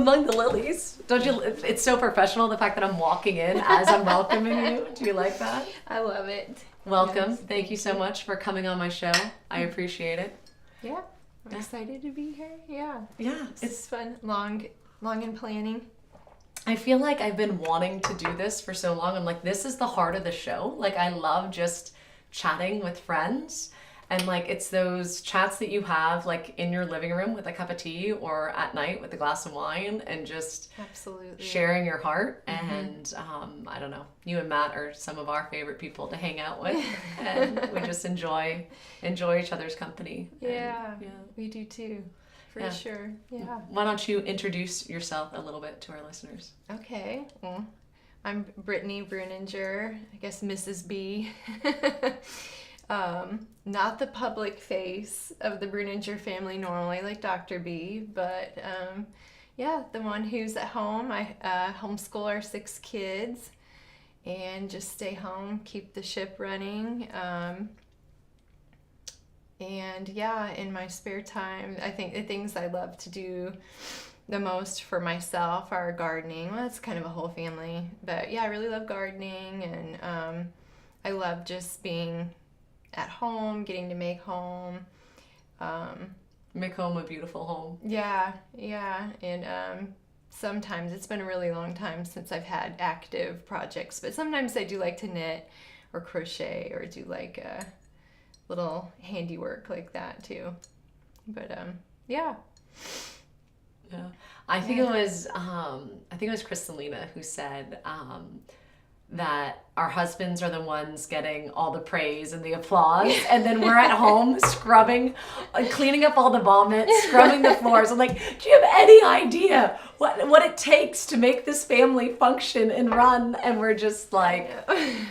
Among the lilies. Don't you? It's so professional, the fact that I'm walking in as I'm welcoming you. Do you like that? I love it. Welcome. Yes, thank you so much for coming on my show. I appreciate it. Yeah. I'm excited to be here. Yeah. Yeah. It's fun. Long in planning. I feel like I've been wanting to do this for so long. I'm like, this is the heart of the show. Like, I love just chatting with friends. And like, it's those chats that you have like in your living room with a cup of tea or at night with a glass of wine and just absolutely sharing your heart. Mm-hmm. And I don't know, you and Matt are some of our favorite people to hang out with. And we just enjoy each other's company. Yeah, and, we do too. For sure. Yeah. Why don't you introduce yourself a little bit to our listeners? Okay. Well, I'm Brittany Breuninger, I guess Mrs. B. Not the public face of the Breuninger family normally, like Dr. B, but the one who's at home. I homeschool our 6 kids and just stay home, keep the ship running. And in my spare time, I think the things I love to do the most for myself are gardening. Well, it's kind of a whole family, but I really love gardening, and I love just being at home, getting to make home. Make home a beautiful home. Yeah, and sometimes it's been a really long time since I've had active projects, but sometimes I do like to knit or crochet or do like a little handiwork like that too. But I think it was Kristalina who said that our husbands are the ones getting all the praise and the applause, and then we're at home scrubbing, cleaning up all the vomit, scrubbing the floors. I'm like, do you have any idea what it takes to make this family function and run? And we're just like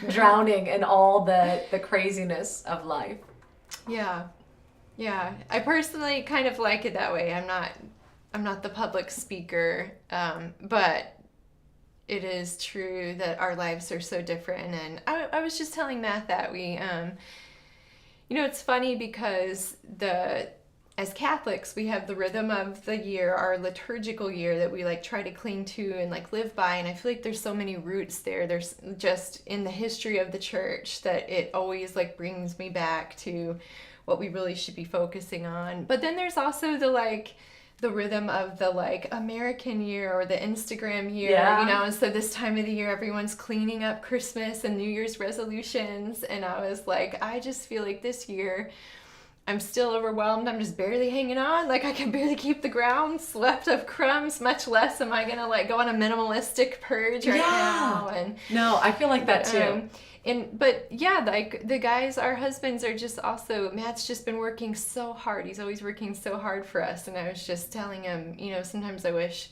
drowning in all the craziness of life. Yeah. I personally kind of like it that way. I'm not the public speaker, but it is true that our lives are so different. And I was just telling Matt that we, it's funny because as Catholics, we have the rhythm of the year, our liturgical year that we like try to cling to and like live by. And I feel like there's so many roots there. There's just in the history of the church that it always like brings me back to what we really should be focusing on. But then there's also the rhythm of the like American year or the Instagram year, and so this time of the year everyone's cleaning up Christmas and New Year's resolutions, and I was like, I just feel like this year I'm still overwhelmed. I'm just barely hanging on. Like I can barely keep the ground swept of crumbs, much less am I gonna like go on a minimalistic purge right now. And no, I feel like that too. Like the guys, our husbands are just also, Matt's just been working so hard. He's always working so hard for us. And I was just telling him, sometimes I wish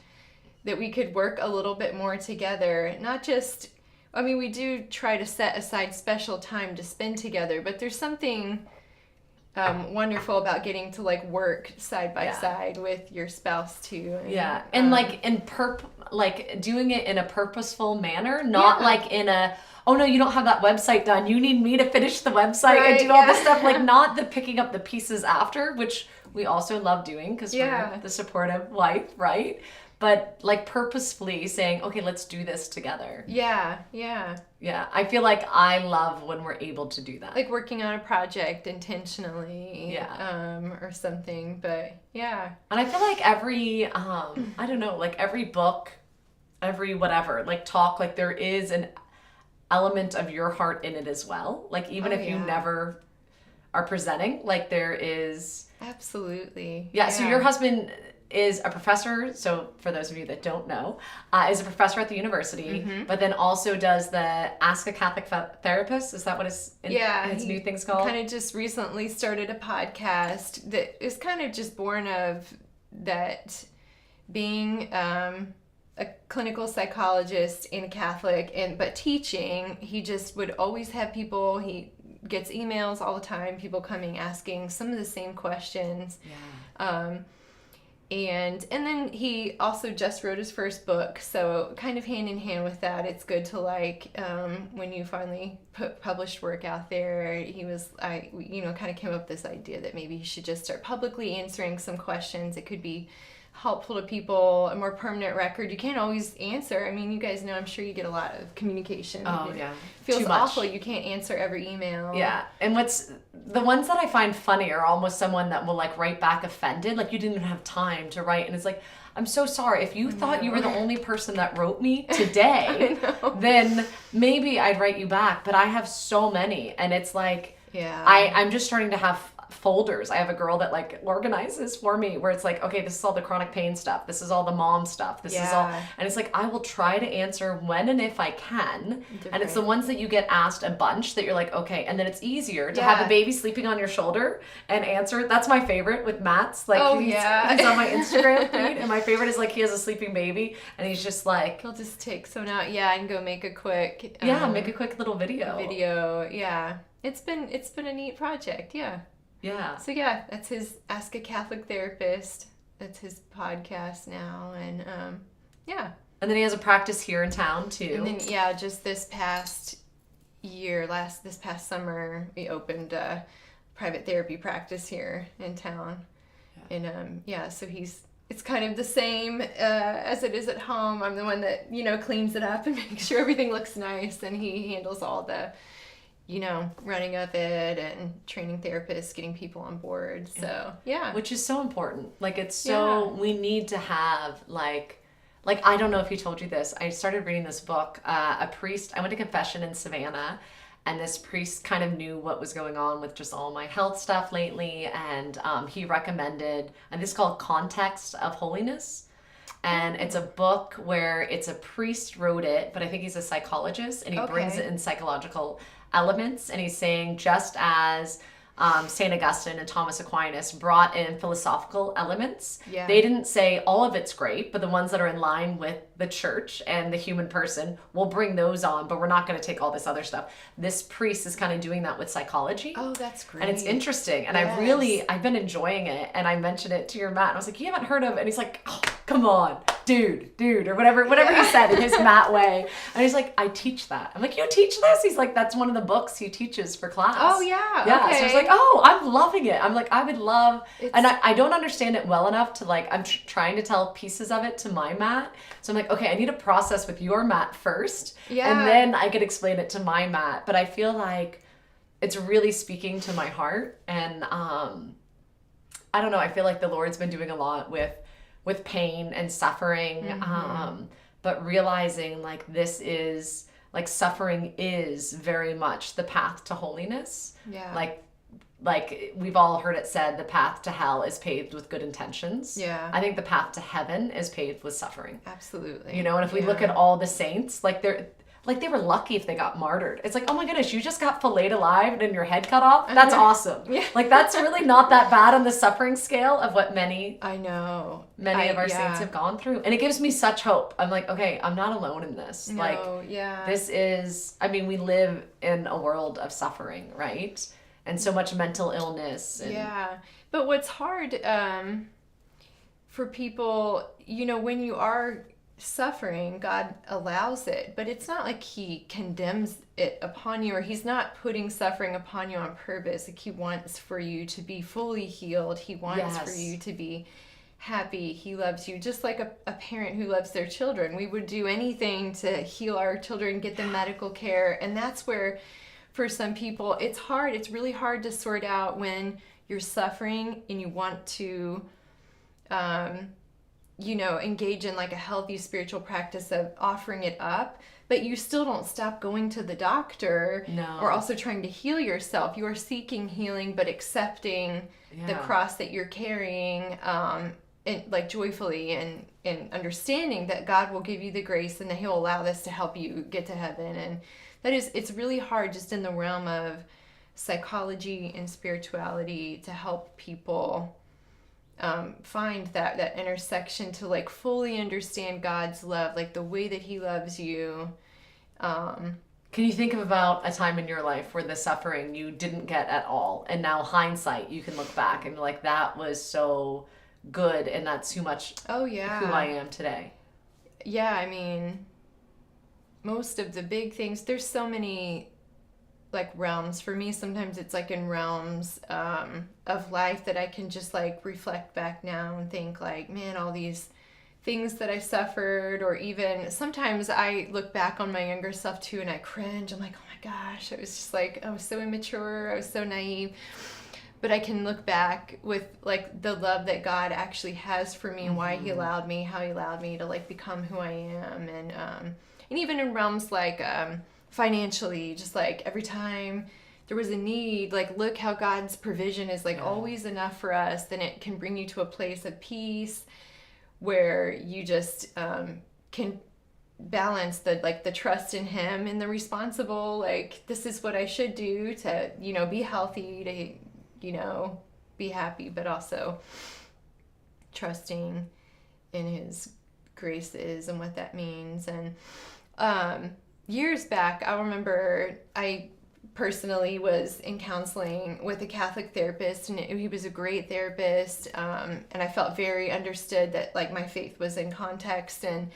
that we could work a little bit more together. Not just, we do try to set aside special time to spend together, but there's something wonderful about getting to like work side by side with your spouse too. And doing it in a purposeful manner, not like in a, oh no, you don't have that website done, you need me to finish the website and do all this stuff, like not the picking up the pieces after, which we also love doing because we're the supportive wife, right? But like purposefully saying, okay, let's do this together. Yeah. I feel like I love when we're able to do that. Like working on a project intentionally, or something, but yeah. And I feel like every, I don't know, like every book, every whatever, like talk, like there is an element of your heart in it as well. Like even if you never are presenting, like there is. Absolutely. Yeah, so your husband is a professor, so for those of you that don't know, is a professor at the university, but then also does the Ask a Catholic Therapist. Is that what his new thing's called? Kind of just recently started a podcast that is kind of just born of that being a clinical psychologist and a Catholic, but teaching, he just would always have people, he gets emails all the time, people coming asking some of the same questions. And then he also just wrote his first book, so kind of hand in hand with that, it's good to like, when you finally put published work out there, kind of came up with this idea that maybe he should just start publicly answering some questions. It could be helpful to people, a more permanent record. You can't always answer. I mean, you guys know, I'm sure you get a lot of communication. Oh, yeah. It feels Too much. awful. You can't answer every email. Yeah. And the ones that I find funny are almost someone that will like write back offended. Like you didn't even have time to write. And it's like, I'm so sorry. If you thought you were the only person that wrote me today, then maybe I'd write you back. But I have so many. And it's like, I'm just starting to have folders. I have a girl that like organizes for me where it's like, okay, this is all the chronic pain stuff. This is all the mom stuff. This is all, and it's like, I will try to answer when and if I can. And it's the ones that you get asked a bunch that you're like, okay. And then it's easier to have a baby sleeping on your shoulder and answer. That's my favorite with Matt's. Like, he's on my Instagram feed. And my favorite is like, he has a sleeping baby and he's just like, he'll just take someone out. And go make a quick, make a quick little video. It's been a neat project. Yeah. So that's his Ask a Catholic Therapist. That's his podcast now, and And then he has a practice here in town too. And then just this past summer, we opened a private therapy practice here in town, and so it's kind of the same as it is at home. I'm the one that cleans it up and makes sure everything looks nice, and he handles all the running of it and training therapists, getting people on board. So, Which is so important. Like, it's so, we need to have, like, I don't know if he told you this. I started reading this book. A priest, I went to confession in Savannah, and this priest kind of knew what was going on with just all my health stuff lately. And he recommended, and this is called Context of Holiness. And it's a book where it's a priest wrote it, but I think he's a psychologist, and he brings it in psychological elements, and he's saying just as St. Augustine and Thomas Aquinas brought in philosophical elements, they didn't say all of it's great, but the ones that are in line with the church and the human person, we'll bring those on, but we're not going to take all this other stuff. This priest is kind of doing that with psychology. Oh, that's great. And it's interesting, and I've been enjoying it, and I mentioned it to your Matt, and I was like, you haven't heard of it? And he's like, oh, come on, dude, or whatever he said in his Matt way. And he's like, I teach that. I'm like, you teach this? He's like, that's one of the books he teaches for class. Oh, yeah. Yeah. Okay. So I was like, oh, I'm loving it. I'm like, I would love, and I don't understand it well enough to like, I'm trying to tell pieces of it to my Matt. So I'm like, okay, I need to process with your Matt first. Yeah. And then I could explain it to my Matt. But I feel like it's really speaking to my heart. And I don't know, I feel like the Lord's been doing a lot with pain and suffering, but realizing like this is, like suffering is very much the path to holiness. Yeah. Like we've all heard it said, the path to hell is paved with good intentions. Yeah. I think the path to heaven is paved with suffering. Absolutely. And if we look at all the saints, like they were lucky if they got martyred. It's like, oh my goodness, you just got filleted alive and your head cut off. That's awesome. Yeah. Like that's really not that bad on the suffering scale of what many of our saints have gone through. And it gives me such hope. I'm like, okay, I'm not alone in this. This is, I mean, we live in a world of suffering, right? And so much mental illness. But what's hard for people, when you are suffering, God allows it, but it's not like he condemns it upon you, or he's not putting suffering upon you on purpose. Like he wants for you to be fully healed. He wants for you to be happy. He loves you just like a parent who loves their children. We would do anything to heal our children, get them medical care. And that's where for some people it's hard. It's really hard to sort out when you're suffering and you want to engage in like a healthy spiritual practice of offering it up, but you still don't stop going to the doctor or also trying to heal yourself. You are seeking healing, but accepting the cross that you're carrying, and like joyfully and understanding that God will give you the grace and that he'll allow this to help you get to heaven. And it's really hard just in the realm of psychology and spirituality to help people find that intersection to like fully understand God's love, like the way that he loves you. Can you think about a time in your life where the suffering you didn't get at all, and now hindsight you can look back and be like, that was so good and that's too much who I am today? I mean, most of the big things, there's so many like realms. For me, sometimes it's like in realms of life that I can just like reflect back now and think like, man, all these things that I suffered, or even sometimes I look back on my younger self too and I cringe. I'm like, oh my gosh, it was just like, I was so immature, I was so naive. But I can look back with like the love that God actually has for me and why he allowed me, how he allowed me to like become who I am. And even in realms like financially, just like every time there was a need, like look how God's provision is like always enough for us. Then it can bring you to a place of peace where you just can balance the trust in him and the responsible, like this is what I should do to, you know, be healthy, to, you know, be happy, but also trusting in his graces and what that means. And years back, I remember I personally was in counseling with a Catholic therapist, and he was a great therapist, and I felt very understood that like my faith was in context. And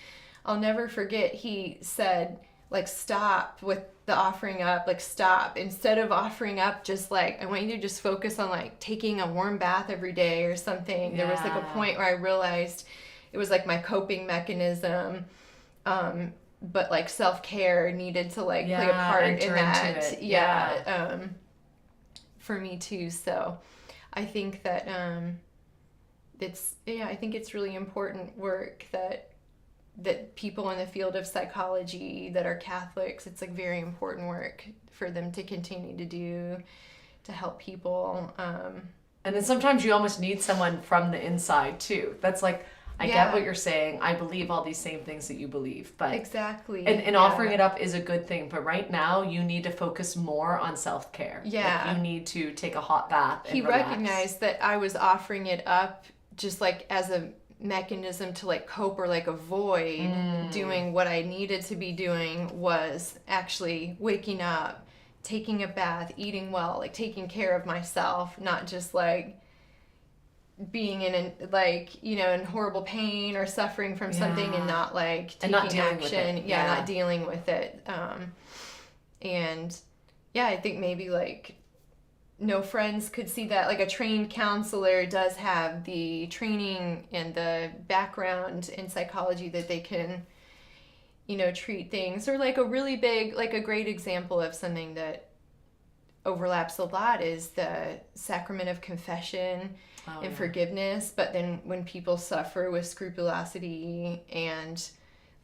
I'll never forget, he said like, stop with the offering up, like stop, instead of offering up, just like, I want you to just focus on like taking a warm bath every day or something. There was like a point where I realized it was like my coping mechanism, but like self-care needed to like play a part in that. For me too. So I think that I think it's really important work that people in the field of psychology that are Catholics, it's like very important work for them to continue to do to help people. And then sometimes you almost need someone from the inside too. That's like, I get what you're saying. I believe all these same things that you believe, but exactly. And offering it up is a good thing. But right now, you need to focus more on self-care. Yeah, like you need to take a hot bath. And he relax. recognized that I was offering it up just like as a mechanism to like cope or like avoid doing what I needed to be doing, was actually waking up, taking a bath, eating well, like taking care of myself, not just like being in like, you know, in horrible pain or suffering from something and not like taking action. Not dealing with it. And I think maybe like no friends could see that. Like a trained counselor does have the training and the background in psychology that they can, you know, treat things. Or like a really big, like a great example of something that overlaps a lot is the sacrament of confession and forgiveness. But then when people suffer with scrupulosity and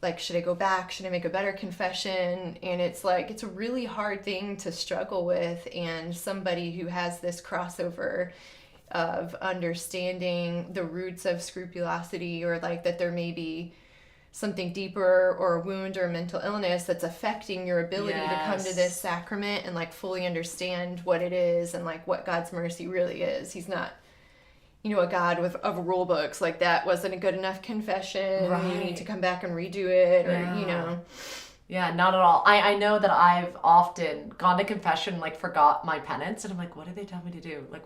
like, should I go back? Should I make a better confession? And it's like, it's a really hard thing to struggle with. And somebody who has this crossover of understanding the roots of scrupulosity, or like that there may be something deeper or a wound or a mental illness that's affecting your ability to come to this sacrament and like fully understand what it is and like what God's mercy really is. He's not, you know, a God of rule books, like that wasn't a good enough confession. Right. You need to come back and redo it, or, you know. Yeah, not at all. I know that I've often gone to confession, like forgot my penance, and I'm like, what did they tell me to do? Like,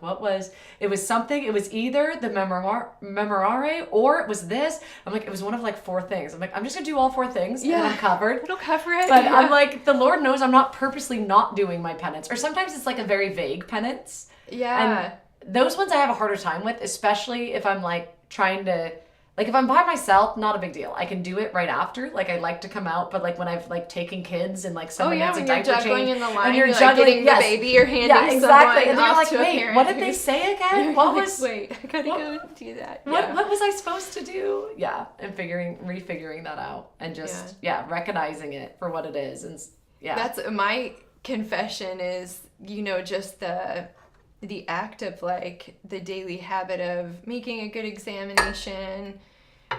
it was something, it was either the memorare or it was this. I'm like, it was one of like 4 things. I'm like, I'm just gonna do all 4 things and I'm covered. It'll cover it. But I'm like, the Lord knows I'm not purposely not doing my penance. Or sometimes it's like a very vague penance. Yeah. And those ones I have a harder time with, especially if I'm like trying to, like if I'm by myself, not a big deal. I can do it right after. Like I like to come out, but like when I've like taken kids and like someone needs a diaper change. Oh yeah, when you're juggling in the line, and you're juggling, like getting the baby or handing someone and you're off like, to a wait, parent. what did they say again? What was? Wait, I gotta go do that. What was I supposed to do? Yeah, and refiguring that out, and just recognizing it for what it is, and That's my confession is, you know, just the act of like the daily habit of making a good examination,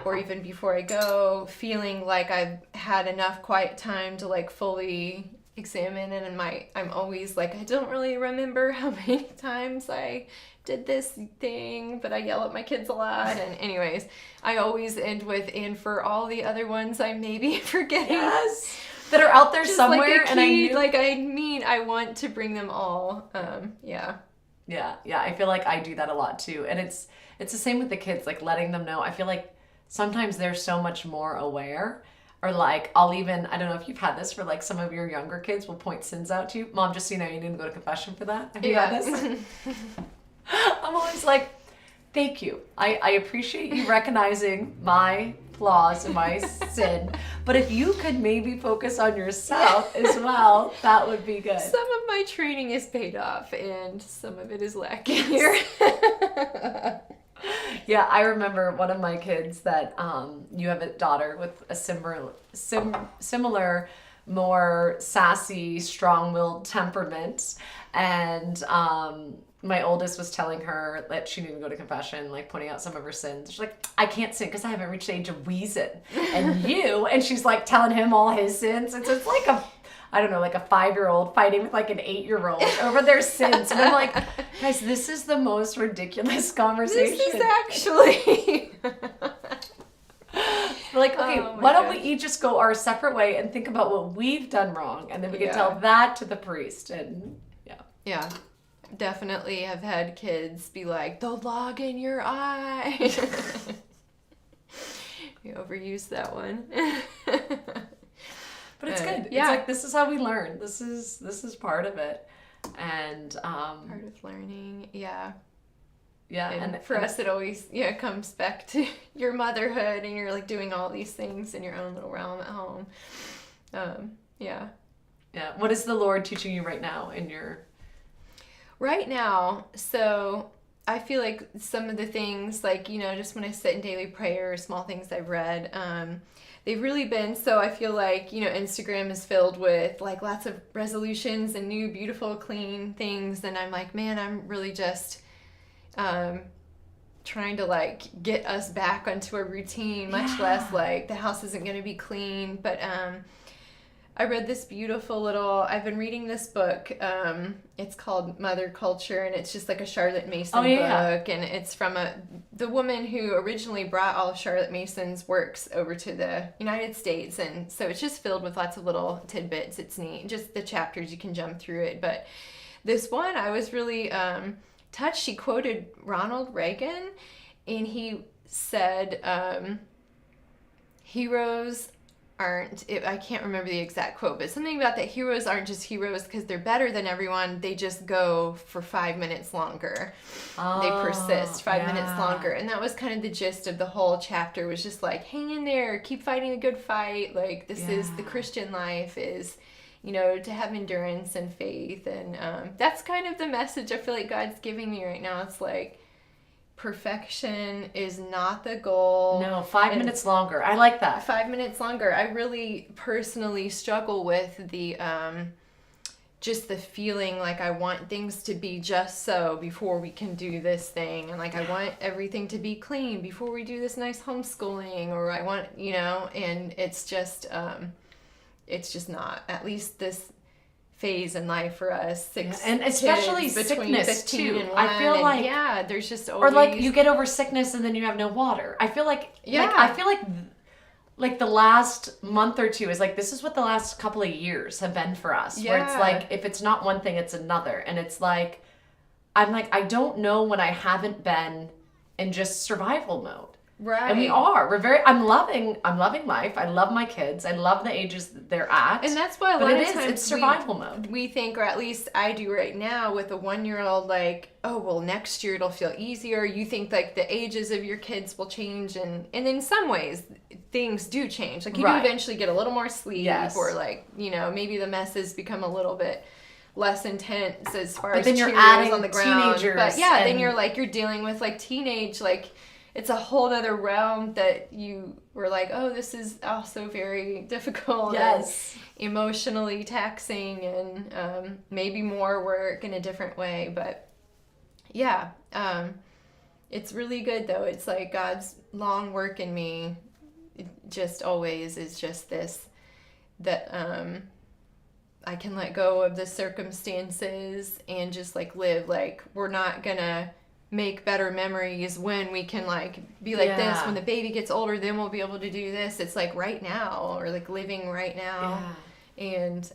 or even before I go, feeling like I've had enough quiet time to like fully examine it. And I'm always like, I don't really remember how many times I did this thing, but I yell at my kids a lot. And anyways, I always end with, and for all the other ones I may be forgetting. That are out there just somewhere. Like a key, and I want to bring them all. Yeah, I feel like I do that a lot too. And it's the same with the kids, like letting them know. I feel like sometimes they're so much more aware Or like, I'll even, I don't know if you've had this, for like some of your younger kids will point sins out to you. Mom, just so you know, you need to go to confession for that. Have you had this? I'm always like, thank you. I appreciate you recognizing my flaws and my sin. But if you could maybe focus on yourself as well, that would be good. Some of my training is paid off and some of it is lacking here. Yeah, I remember one of my kids that you have a daughter with a similar, more sassy, strong-willed temperament, and my oldest was telling her that she needed to go to confession, like pointing out some of her sins. She's like, I can't sin because I haven't reached the age of reason. And she's like telling him all his sins. And so it's like like a 5-year-old fighting with like an 8-year-old over their sins. And I'm like, guys, this is the most ridiculous conversation. This is actually... We're like, okay, why don't we each just go our separate way and think about what we've done wrong, and then we can tell that to the priest. And yeah, definitely have had kids be like, the log in your eye. We overused that one. But it's good. Yeah. It's like, this is how we learn. This is part of it. And part of learning, yeah. Yeah, and for us, it always comes back to your motherhood, and you're like doing all these things in your own little realm at home. Yeah. What is the Lord teaching you right now in your? Right now, so I feel like some of the things, like, just when I sit in daily prayer, small things I've read, they've really been, so I feel like, Instagram is filled with like lots of resolutions and new, beautiful, clean things. And I'm like, man, I'm really just trying to like get us back onto a routine, much less like the house isn't going to be clean. But I read this beautiful I've been reading this book. It's called Mother Culture, and it's just like a Charlotte Mason book. And it's from the woman who originally brought all of Charlotte Mason's works over to the United States. And so it's just filled with lots of little tidbits. It's neat. Just the chapters, you can jump through it. But this one, I was really touched. She quoted Ronald Reagan, and he said, heroes aren't, I can't remember the exact quote, but something about that heroes aren't just heroes because they're better than everyone. They just go for 5 minutes longer. They persist 5 minutes longer. And that was kind of the gist of the whole chapter, was just like, hang in there, keep fighting the good fight. Like, this is the Christian life, is, to have endurance and faith. And that's kind of the message I feel like God's giving me right now. It's like, perfection is not the goal. No, 5 minutes longer. I like that. 5 minutes longer. I really personally struggle with the just the feeling like I want things to be just so before we can do this thing, and like I want everything to be clean before we do this nice homeschooling, or I want, and it's just not, at least this phase in life for us, 6 and especially kids between sickness 15 too. and 1, I feel like there's just always, or like you get over sickness and then you have no water. I feel like like the last month or two is like, this is what the last couple of years have been for us, where it's like, if it's not one thing, it's another. And it's like, I'm like, I don't know when I haven't been in just survival mode. Right. And we are. I'm loving life. I love my kids. I love the ages that they're at. And that's why a lot of times it's survival mode. We think, or at least I do right now with a 1-year-old, like, oh, well, next year it'll feel easier. You think like the ages of your kids will change, and in some ways things do change. Like, you do eventually get a little more sleep, or like, maybe the messes become a little bit less intense as far as then you're adding on the ground. Teenagers. But then you're dealing with like teenage, like, it's a whole other realm that you were like, oh, this is also very difficult. Yes. And emotionally taxing, and maybe more work in a different way. But it's really good though. It's like God's long work in me. It just always is just this, that I can let go of the circumstances and just like live. Like, we're not gonna make better memories when we can like be like this. When the baby gets older, then we'll be able to do this. It's like right now, or like living right now. And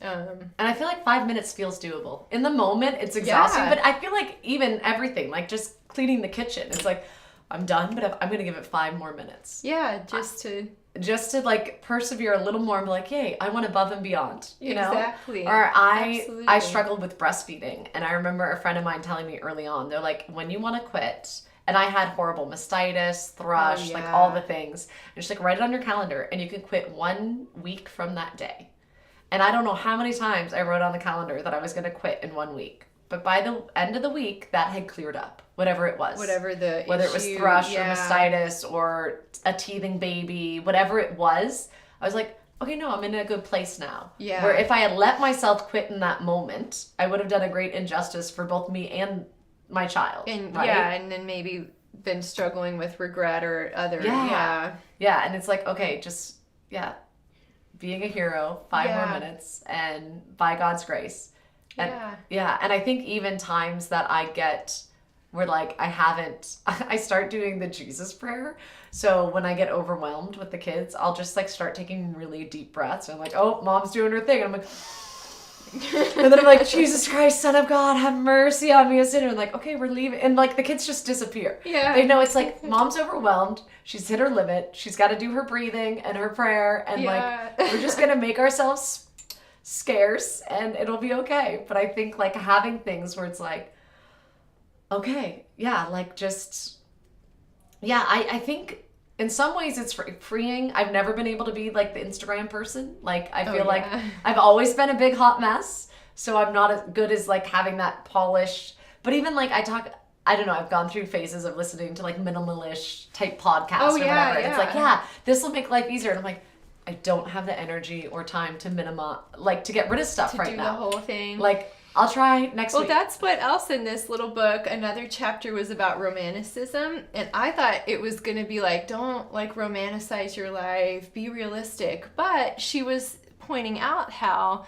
I feel like 5 minutes feels doable. In the moment, it's exhausting, but I feel like even everything, like just cleaning the kitchen, it's like, I'm done, but I'm going to give it 5 more minutes. Yeah, just to just to like persevere a little more and be like, hey, I went above and beyond, you know? Exactly. Or Absolutely. I struggled with breastfeeding, and I remember a friend of mine telling me early on, they're like, when you want to quit, and I had horrible mastitis, thrush, like all the things, and just like write it on your calendar, and you can quit 1 week from that day. And I don't know how many times I wrote on the calendar that I was going to quit in 1 week. But by the end of the week, that had cleared up, whatever it was. Whether it was thrush or mastitis or a teething baby, whatever it was, I was like, okay, no, I'm in a good place now. Yeah. Where if I had let myself quit in that moment, I would have done a great injustice for both me and my child. And right? and then maybe been struggling with regret or other. Yeah, and it's like, okay, just, being a hero, 5 more minutes, and by God's grace. And, and I think even times that I get where like I start doing the Jesus prayer. So when I get overwhelmed with the kids, I'll just like start taking really deep breaths. And I'm like, oh, mom's doing her thing. And I'm like, and then I'm like, Jesus Christ, Son of God, have mercy on me, a sinner. And like, okay, we're leaving. And like the kids just disappear. Yeah. They know it's like, mom's overwhelmed. She's hit her limit. She's got to do her breathing and her prayer. And like, we're just going to make ourselves scarce and it'll be okay. But I think like having things where it's like, okay, like just, I think in some ways it's freeing. I've never been able to be like the Instagram person. Like I feel like I've always been a big hot mess. So I'm not as good as like having that polished, but even like I don't know, I've gone through phases of listening to like minimalist type podcasts or whatever. And it's like, this will make life easier. And I'm like, I don't have the energy or time to to get rid of stuff right now. To do the whole thing. Like, I'll try next week. Well, that's what else in this little book. Another chapter was about romanticism. And I thought it was going to be like, don't like romanticize your life, be realistic. But she was pointing out how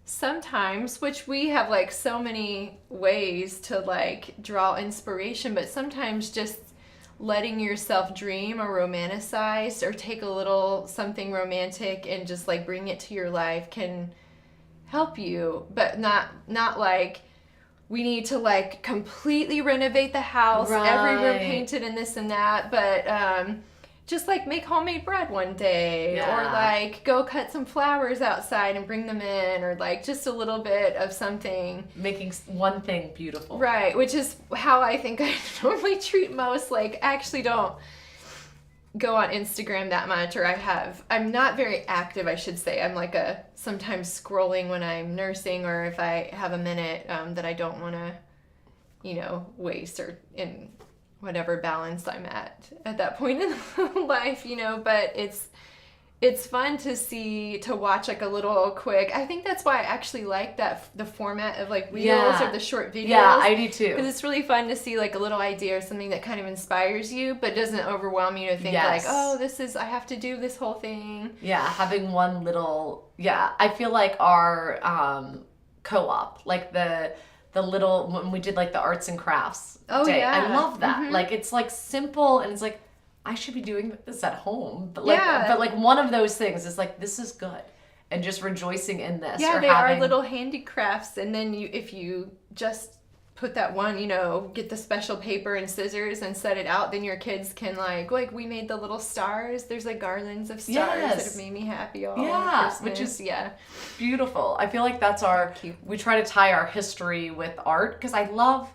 sometimes, which we have like so many ways to like draw inspiration, but sometimes just letting yourself dream or romanticize or take a little something romantic and just like bring it to your life can help you, but not like we need to like completely renovate the house, every room painted and this and that, but just like make homemade bread one day or like go cut some flowers outside and bring them in, or like just a little bit of something, making one thing beautiful, right? Which is how I think I normally treat most. Like I actually don't go on Instagram that much, or I'm not very active, I should say. I'm like sometimes scrolling when I'm nursing, or if I have a minute that I don't want to waste, or in whatever balance I'm at that point in life, but it's fun to watch like a little quick. I think that's why I actually like the format of like reels or the short videos. Yeah, I do too. Because it's really fun to see like a little idea or something that kind of inspires you, but doesn't overwhelm you to think like, oh, I have to do this whole thing. Yeah, having one little, I feel like our co-op, like the little, when we did like the arts and crafts day. I love that. Mm-hmm. Like it's like simple, and it's like, I should be doing this at home. But like one of those things is like, this is good. And just rejoicing in this. Yeah, they are little handicrafts. And then if you just put that one, get the special paper and scissors and set it out, then your kids can like we made the little stars. There's like garlands of stars that have made me happy all Christmas. Which is beautiful. I feel like that's we try to tie our history with art, because I love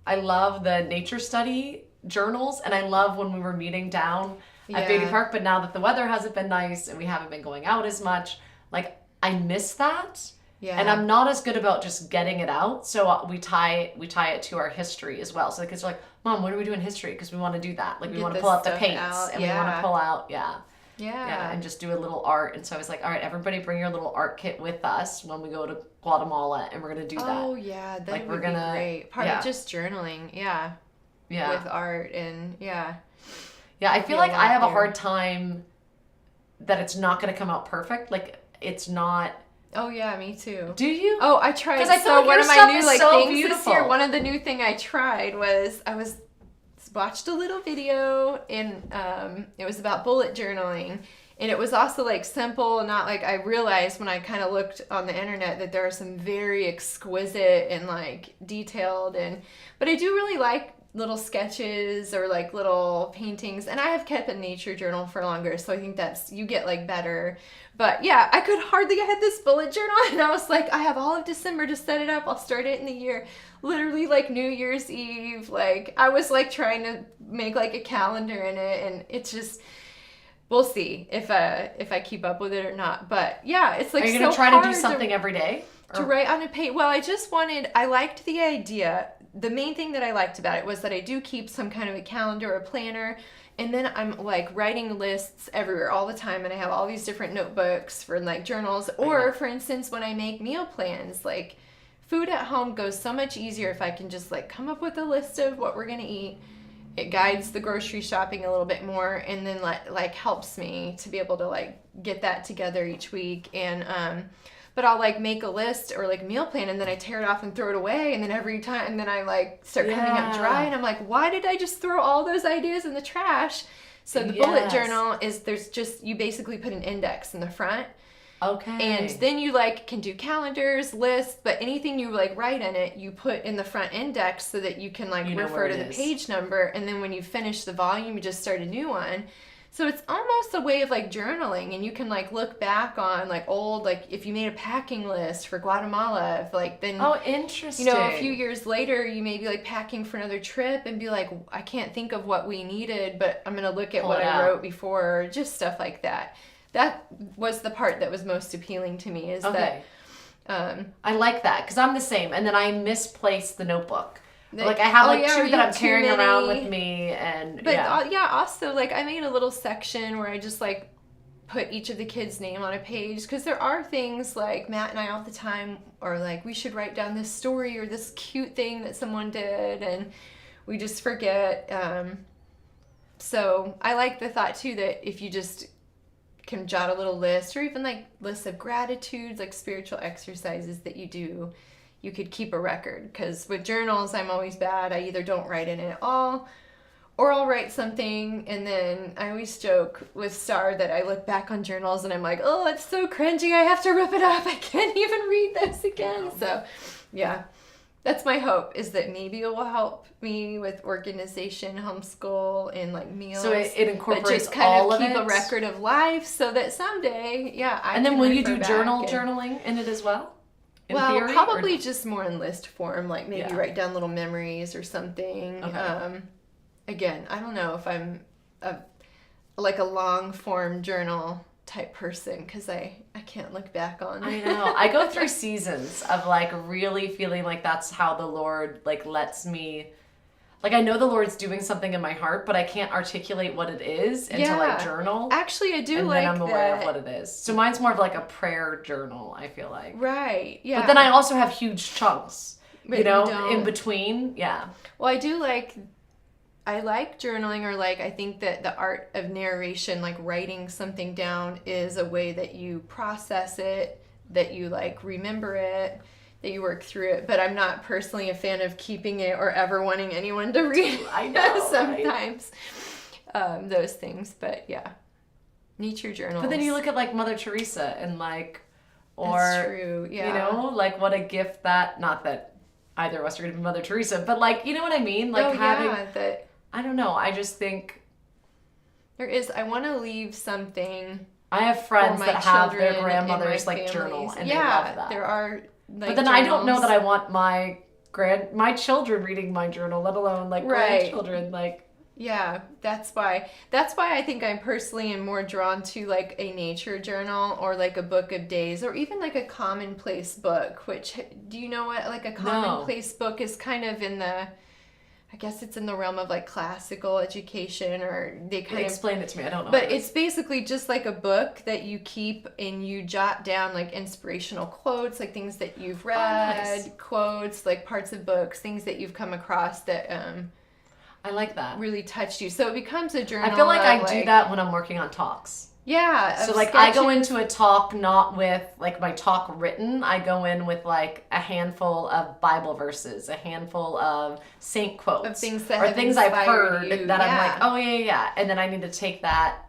the nature study journals, and I love when we were meeting down at Baby Park, but now that the weather hasn't been nice and we haven't been going out as much, like I miss that. And I'm not as good about just getting it out, so we tie it to our history as well. So the kids are like, Mom, when are we doing history? Because we want to do that. Like we want to pull out the paints and we want to pull out and just do a little art. And so I was like, all right, everybody bring your little art kit with us when we go to Guatemala, and we're gonna do that. Oh yeah, that would be great. Part of just journaling, with art, and I feel like I have a hard time that it's not going to come out perfect. Like it's not. Oh yeah, me too. Do you? Oh, I tried. Because I feel like one of my new things this year. One of the new thing I tried was I watched a little video, and it was about bullet journaling. And it was also like simple, not like, I realized when I kind of looked on the internet that there are some very exquisite and like detailed, but I do really like little sketches or like little paintings, and I have kept a nature journal for longer, so I think that's, you get like better. But yeah, I could hardly, I had this bullet journal and I was like, I have all of December to set it up, I'll start it in the year. Literally like New Year's Eve, like I was like trying to make like a calendar in it, and it's just, we'll see if I keep up with it or not. But yeah, it's like, are you gonna so try hard to do something every day to write on a page? Well, I liked the idea. The main thing that I liked about it was that I do keep some kind of a calendar or planner, and then I'm like writing lists everywhere all the time, and I have all these different notebooks for like journals. Or for instance, when I make meal plans, like food at home goes so much easier if I can just like come up with a list of what we're gonna eat. It guides the grocery shopping a little bit more, and then like helps me to be able to like get that together each week. And but I'll like make a list or like a meal plan, and then I tear it off and throw it away, and then every time, and then I like start coming up dry, and I'm like, why did I just throw all those ideas in the trash? So the bullet journal is, there's just, you basically put an index in the front. Okay. And then you like can do calendars, lists, but anything you like write in it, you put in the front index so that you can like refer to the page number, and then when you finish the volume, you just start a new one. So it's almost a way of like journaling, and you can like look back on like old, like if you made a packing list for Guatemala, if like then, oh, interesting, you know, a few years later you may be like packing for another trip and be like, I can't think of what we needed, but I'm gonna look at what I wrote before, or just stuff like that. That was the part that was most appealing to me, is that I like that, because I'm the same, and then I misplace the notebook. Like I have two that I'm carrying around with me, and also like I made a little section where I just like put each of the kids' name on a page, because there are things like Matt and I all the time are like, we should write down this story or this cute thing that someone did, and we just forget. So I like the thought too that if you just can jot a little list, or even like lists of gratitudes, like spiritual exercises that you do, you could keep a record. Because with journals, I'm always bad. I either don't write in it at all, or I'll write something, and then I always joke with Star that I look back on journals and I'm like, oh, it's so cringy, I have to rip it up, I can't even read this again. So yeah, that's my hope, is that maybe it will help me with organization, homeschool, and like meals. So it incorporates but just kind all of keep it. A record of life, so that someday, I and then can will you do refer journaling in it as well? In theory, probably just more in list form, like maybe write down little memories or something. Okay. Again, I don't know if I'm like a long form journal type person, because I can't look back on it. I know. I go through seasons of like really feeling like that's how the Lord like lets me, like I know the Lord's doing something in my heart, but I can't articulate what it is until I journal. Actually, I do and like then I'm aware that. of what it is. So mine's more of like a prayer journal, I feel like. Right, yeah. But then I also have huge chunks, but you know, in between. Yeah. Well, I like journaling, or like I think that the art of narration, like writing something down, is a way that you process it, that you like remember it, that you work through it. But I'm not personally a fan of keeping it or ever wanting anyone to read it. I know, sometimes those things. But yeah, nature journals. But then you look at like Mother Teresa and like, or that's true. Yeah. You know, like what a gift that, not that either of us are going to be Mother Teresa, but like, you know what I mean? Like that. I don't know. I just think I want to leave something. I have friends that have their grandmothers like journal, and they love that. There are. Like, but then journals. I don't know that I want my children reading my journal, let alone like grandchildren. Like, yeah, that's why I think I personally am more drawn to like a nature journal, or like a book of days, or even like a commonplace book. Which, do you know what like a commonplace book is? Kind of in the, I guess it's in the realm of like classical education, or they kind of explain it to me. I don't know. But it's basically just like a book that you keep, and you jot down like inspirational quotes, like things that you've read, quotes, like parts of books, things that you've come across that I like that. Really touched you. So it becomes a journal. I feel like I do that when I'm working on talks. Yeah. So like sketches. I go into a talk not with like my talk written. I go in with like a handful of Bible verses, a handful of saint quotes, of things that or things I've heard you. that I'm like, oh yeah. And then I need to take that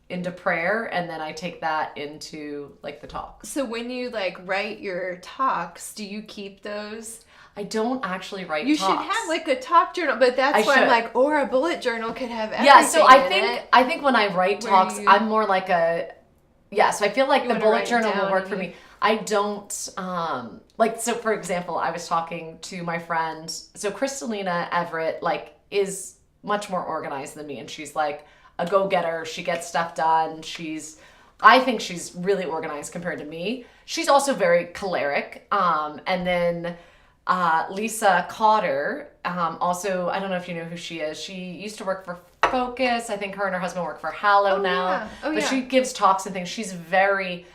into prayer, and then I take that into like the talk. So when you like write your talks, do you keep those? I don't actually write You talks. should have like a talk journal, but that's why I'm like, or a bullet journal could have everything. Yeah, so I I think when I write talks, I'm more like so I feel like the bullet journal will work for me. I don't, so for example, I was talking to my friend, so Kristalina Everett, like, is much more organized than me, and she's like a go-getter, she gets stuff done, I think she's really organized compared to me. She's also very choleric, and then Lisa Cotter, also, I don't know if you know who she is. She used to work for Focus. I think her and her husband work for Hallow now. Yeah. But she gives talks and things.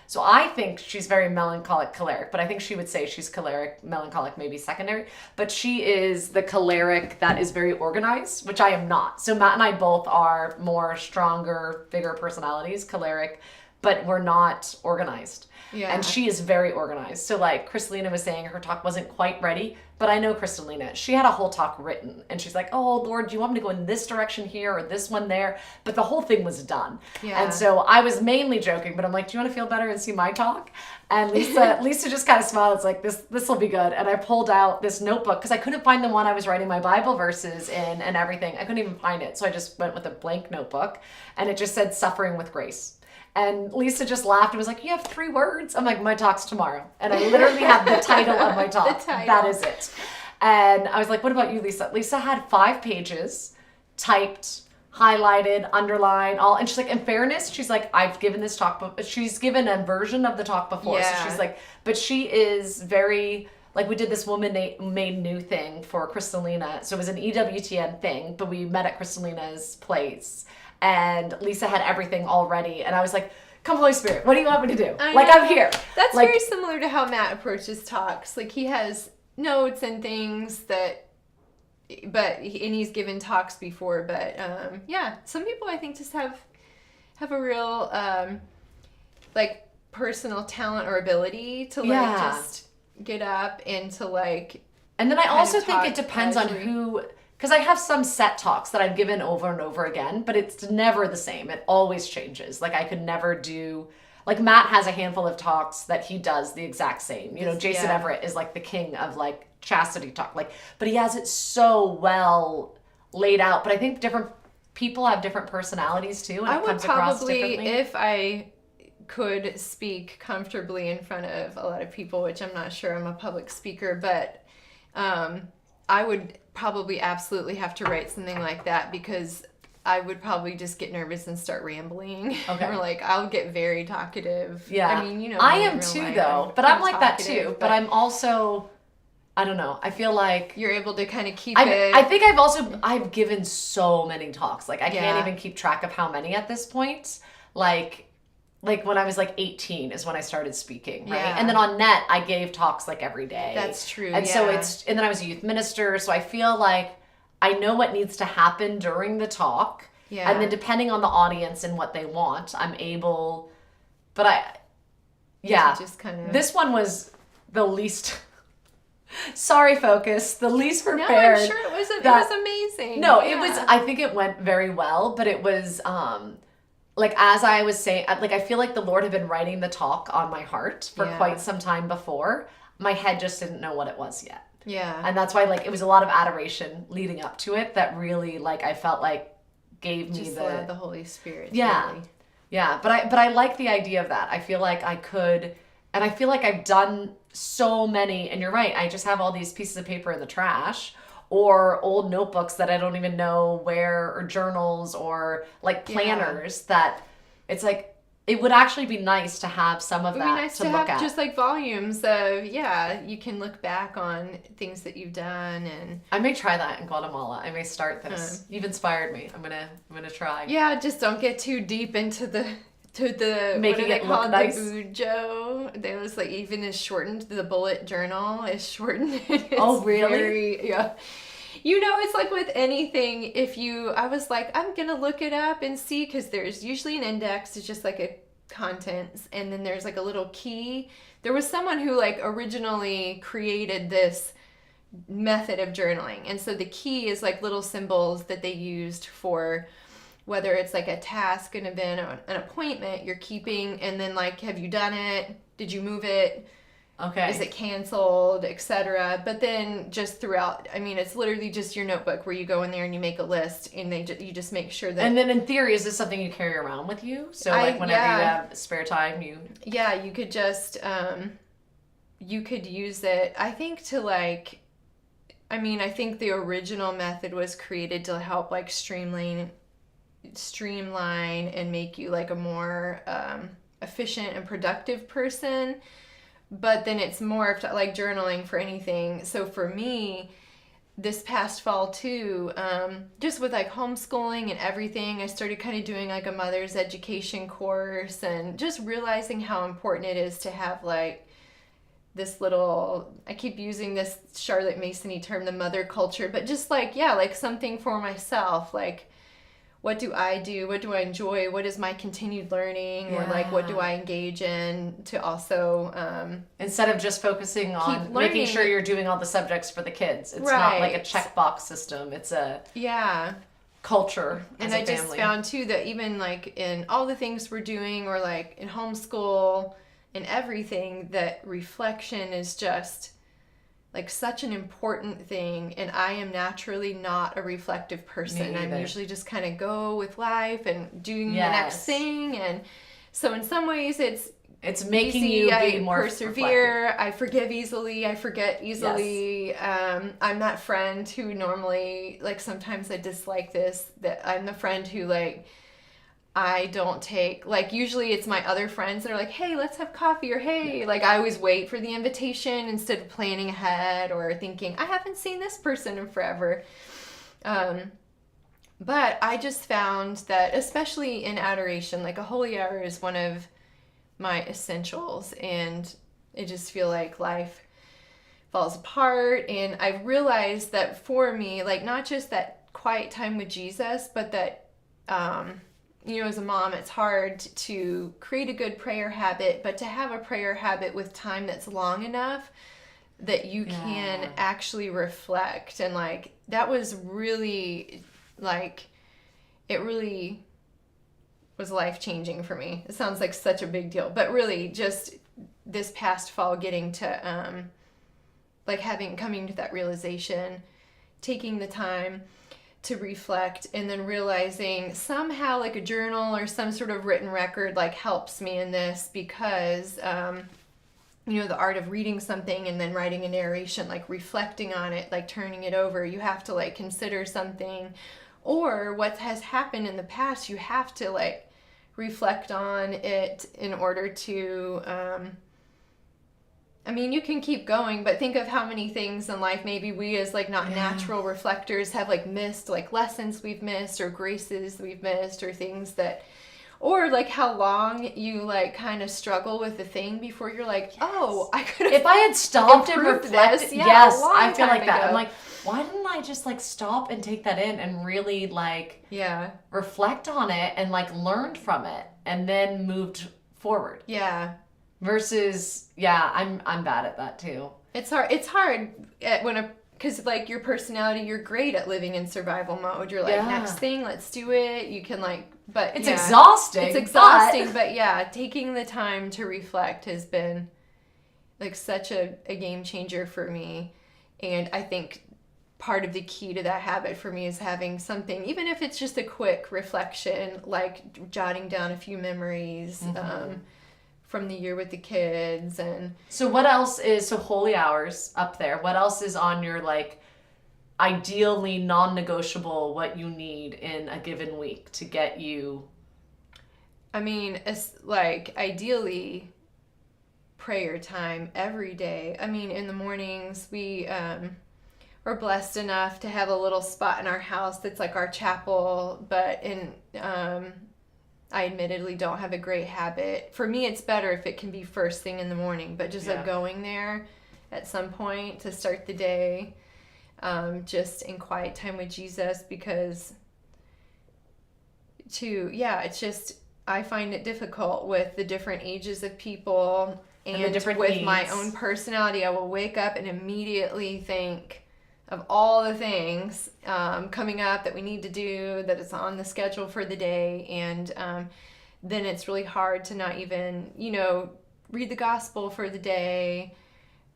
So I think she's very melancholic, choleric, but I think she would say she's choleric, melancholic, maybe secondary. But she is the choleric that is very organized, which I am not. So Matt and I both are more stronger, bigger personalities, choleric, but we're not organized. Yeah. And she is very organized. So like Kristalina was saying, her talk wasn't quite ready, but I know Kristalina, she had a whole talk written and she's like, oh Lord, do you want me to go in this direction here or this one there? But the whole thing was done. Yeah. And so I was mainly joking, but I'm like, do you want to feel better and see my talk? And Lisa just kind of smiled. It's like, this will be good. And I pulled out this notebook because I couldn't find the one I was writing my Bible verses in and everything. I couldn't even find it. So I just went with a blank notebook and it just said suffering with grace. And Lisa just laughed and was like, you have 3 words? I'm like, my talk's tomorrow. And I literally have the title of my talk. That is it. And I was like, what about you, Lisa? Lisa had 5 pages typed, highlighted, underlined, all. And she's like, in fairness, she's like, I've given this talk, but she's given a version of the talk before. Yeah. So she's like, but she is very, like we did this Woman Made New thing for Kristalina. So it was an EWTN thing, but we met at Kristalina's place. And Lisa had everything all ready. And I was like, come Holy Spirit, what do you want me to do? I'm here. That's like, very similar to how Matt approaches talks. Like he has notes and things and he's given talks before. But some people I think just have a real like personal talent or ability to like just get up and to like. And then I also think it depends on who. Because I have some set talks that I've given over and over again, but it's never the same. It always changes. Like I could never do, like Matt has a handful of talks that he does the exact same. You know, Jason Everett is like the king of like chastity talk. Like, but he has it so well laid out. But I think different people have different personalities too. And I it would comes across probably, differently. if I could speak comfortably in front of a lot of people, which I'm not sure I'm a public speaker, but I would probably absolutely have to write something like that because I would probably just get nervous and start rambling. Okay. Or like I'll get very talkative. Yeah. I mean, you know. I am too though, but I'm like that too. But I'm also, I don't know. I feel like you're able to kind of keep it. I think I've given so many talks. Like I can't even keep track of how many at this point. Like when I was like 18 is when I started speaking, right? Yeah. And then on net, I gave talks like every day. That's true. And so and then I was a youth minister. So I feel like I know what needs to happen during the talk. Yeah. And then depending on the audience and what they want, I'm able, just kind of. This one was the least, sorry Focus, the least prepared. No, I'm sure it was amazing. No, it was, I think it went very well, but it was, like as I was saying, like I feel like the Lord had been writing the talk on my heart for quite some time before. My head just didn't know what it was yet. Yeah. And that's why like it was a lot of adoration leading up to it that really like I felt like gave me the Holy Spirit. Yeah. Really. Yeah, but I like the idea of that. I feel like I could, and I feel like I've done so many, and you're right, I just have all these pieces of paper in the trash or old notebooks that I don't even know where, or journals, or like planners that it's like, it would actually be nice to have some of that to look at. It would be nice to have just like volumes of, you can look back on things that you've done. And I may try that in Guatemala. I may start this. You've inspired me. I'm gonna try. Yeah, just don't get too deep into the making it look nice. The bujo. There was like even is shortened. The bullet journal is shortened. Oh really? Yeah. You know, it's like with anything, I was like, I'm going to look it up and see, because there's usually an index, it's just like a contents, and then there's like a little key. There was someone who like originally created this method of journaling, and so the key is like little symbols that they used for whether it's like a task, an event, or an appointment you're keeping, and then like, have you done it? Did you move it? Okay. Is it canceled, etc. But then just throughout, I mean, it's literally just your notebook where you go in there and you make a list, and you just make sure that. And then in theory, is this something you carry around with you? So like whenever you have spare time, you. Yeah, you could just you could use it. I think to like. I mean, I think the original method was created to help like streamline and make you like a more efficient and productive person. But then it's more of like journaling for anything. So for me, this past fall too, just with like homeschooling and everything, I started kind of doing like a mother's education course, and just realizing how important it is to have like this little, I keep using this Charlotte Mason-y term, the mother culture, but just like, yeah, like something for myself, like what do I do? What do I enjoy? What is my continued learning? Or like, what do I engage in to also... Instead of just focusing on making sure you're doing all the subjects for the kids. It's not like a checkbox system. It's a culture as a family. And I just found too that even like in all the things we're doing, or like in homeschool and everything, that reflection is just... like such an important thing, and I am naturally not a reflective person. I'm usually just kind of go with life and doing the next thing, and so in some ways it's making you be more persevere. Reflective. I forgive easily. I forget easily. Yes. I'm that friend who normally, like, sometimes I dislike this, that I'm the friend who like, I don't take, like, usually it's my other friends that are like, hey, let's have coffee, or hey, like, I always wait for the invitation instead of planning ahead or thinking, I haven't seen this person in forever. But I just found that, especially in adoration, like a holy hour is one of my essentials, and I just feel like life falls apart. And I've realized that for me, like, not just that quiet time with Jesus, but that, you know, as a mom, it's hard to create a good prayer habit, but to have a prayer habit with time that's long enough that you can actually reflect. And like, that was really, like, it really was life-changing for me. It sounds like such a big deal, but really just this past fall getting to, like, coming to that realization, taking the time to reflect, and then realizing somehow like a journal or some sort of written record like helps me in this, because you know, the art of reading something and then writing a narration, like reflecting on it, like turning it over, you have to like consider something or what has happened in the past, you have to like reflect on it in order to I mean, you can keep going, but think of how many things in life maybe we as like not natural reflectors have like missed, like lessons we've missed or graces we've missed, or things that, or like how long you like kind of struggle with the thing before you're like, oh, I could have, if I had stopped and reflected, I feel like that. Ago. I'm like, why didn't I just like stop and take that in and really like reflect on it and like learned from it and then moved forward. Yeah. Versus, I'm bad at that too. It's hard because like your personality, you're great at living in survival mode. You're like, next thing, let's do it. You can like, but it's exhausting. It's exhausting, but taking the time to reflect has been like such a game changer for me. And I think part of the key to that habit for me is having something, even if it's just a quick reflection, like jotting down a few memories, from the year with the kids. And so what else is, so holy hours up there, what else is on your like ideally non-negotiable, what you need in a given week to get you? I mean, it's like ideally prayer time every day. I mean, in the mornings we're blessed enough to have a little spot in our house that's like our chapel, but I admittedly don't have a great habit. For me, it's better if it can be first thing in the morning, but just like going there at some point to start the day, just in quiet time with Jesus, because it's just, I find it difficult with the different ages of people and the different with needs. My own personality. I will wake up and immediately think of all the things coming up that we need to do, that is on the schedule for the day, and then it's really hard to not even, read the gospel for the day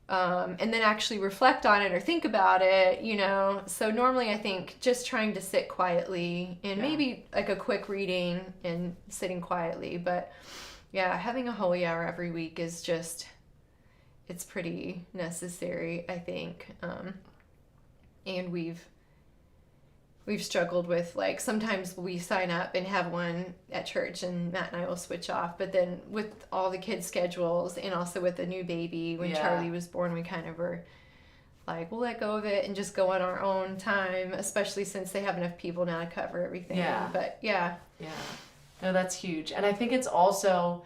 and then actually reflect on it or think about it, you know. So normally I think just trying to sit quietly and maybe like a quick reading and sitting quietly. But yeah, having a holy hour every week is just, it's pretty necessary, I think. And we've struggled with, like, sometimes we sign up and have one at church and Matt and I will switch off, but then with all the kids' schedules and also with the new baby, when Charlie was born, we kind of were like, we'll let go of it and just go on our own time, especially since they have enough people now to cover everything. But no, that's huge. And I think it's also,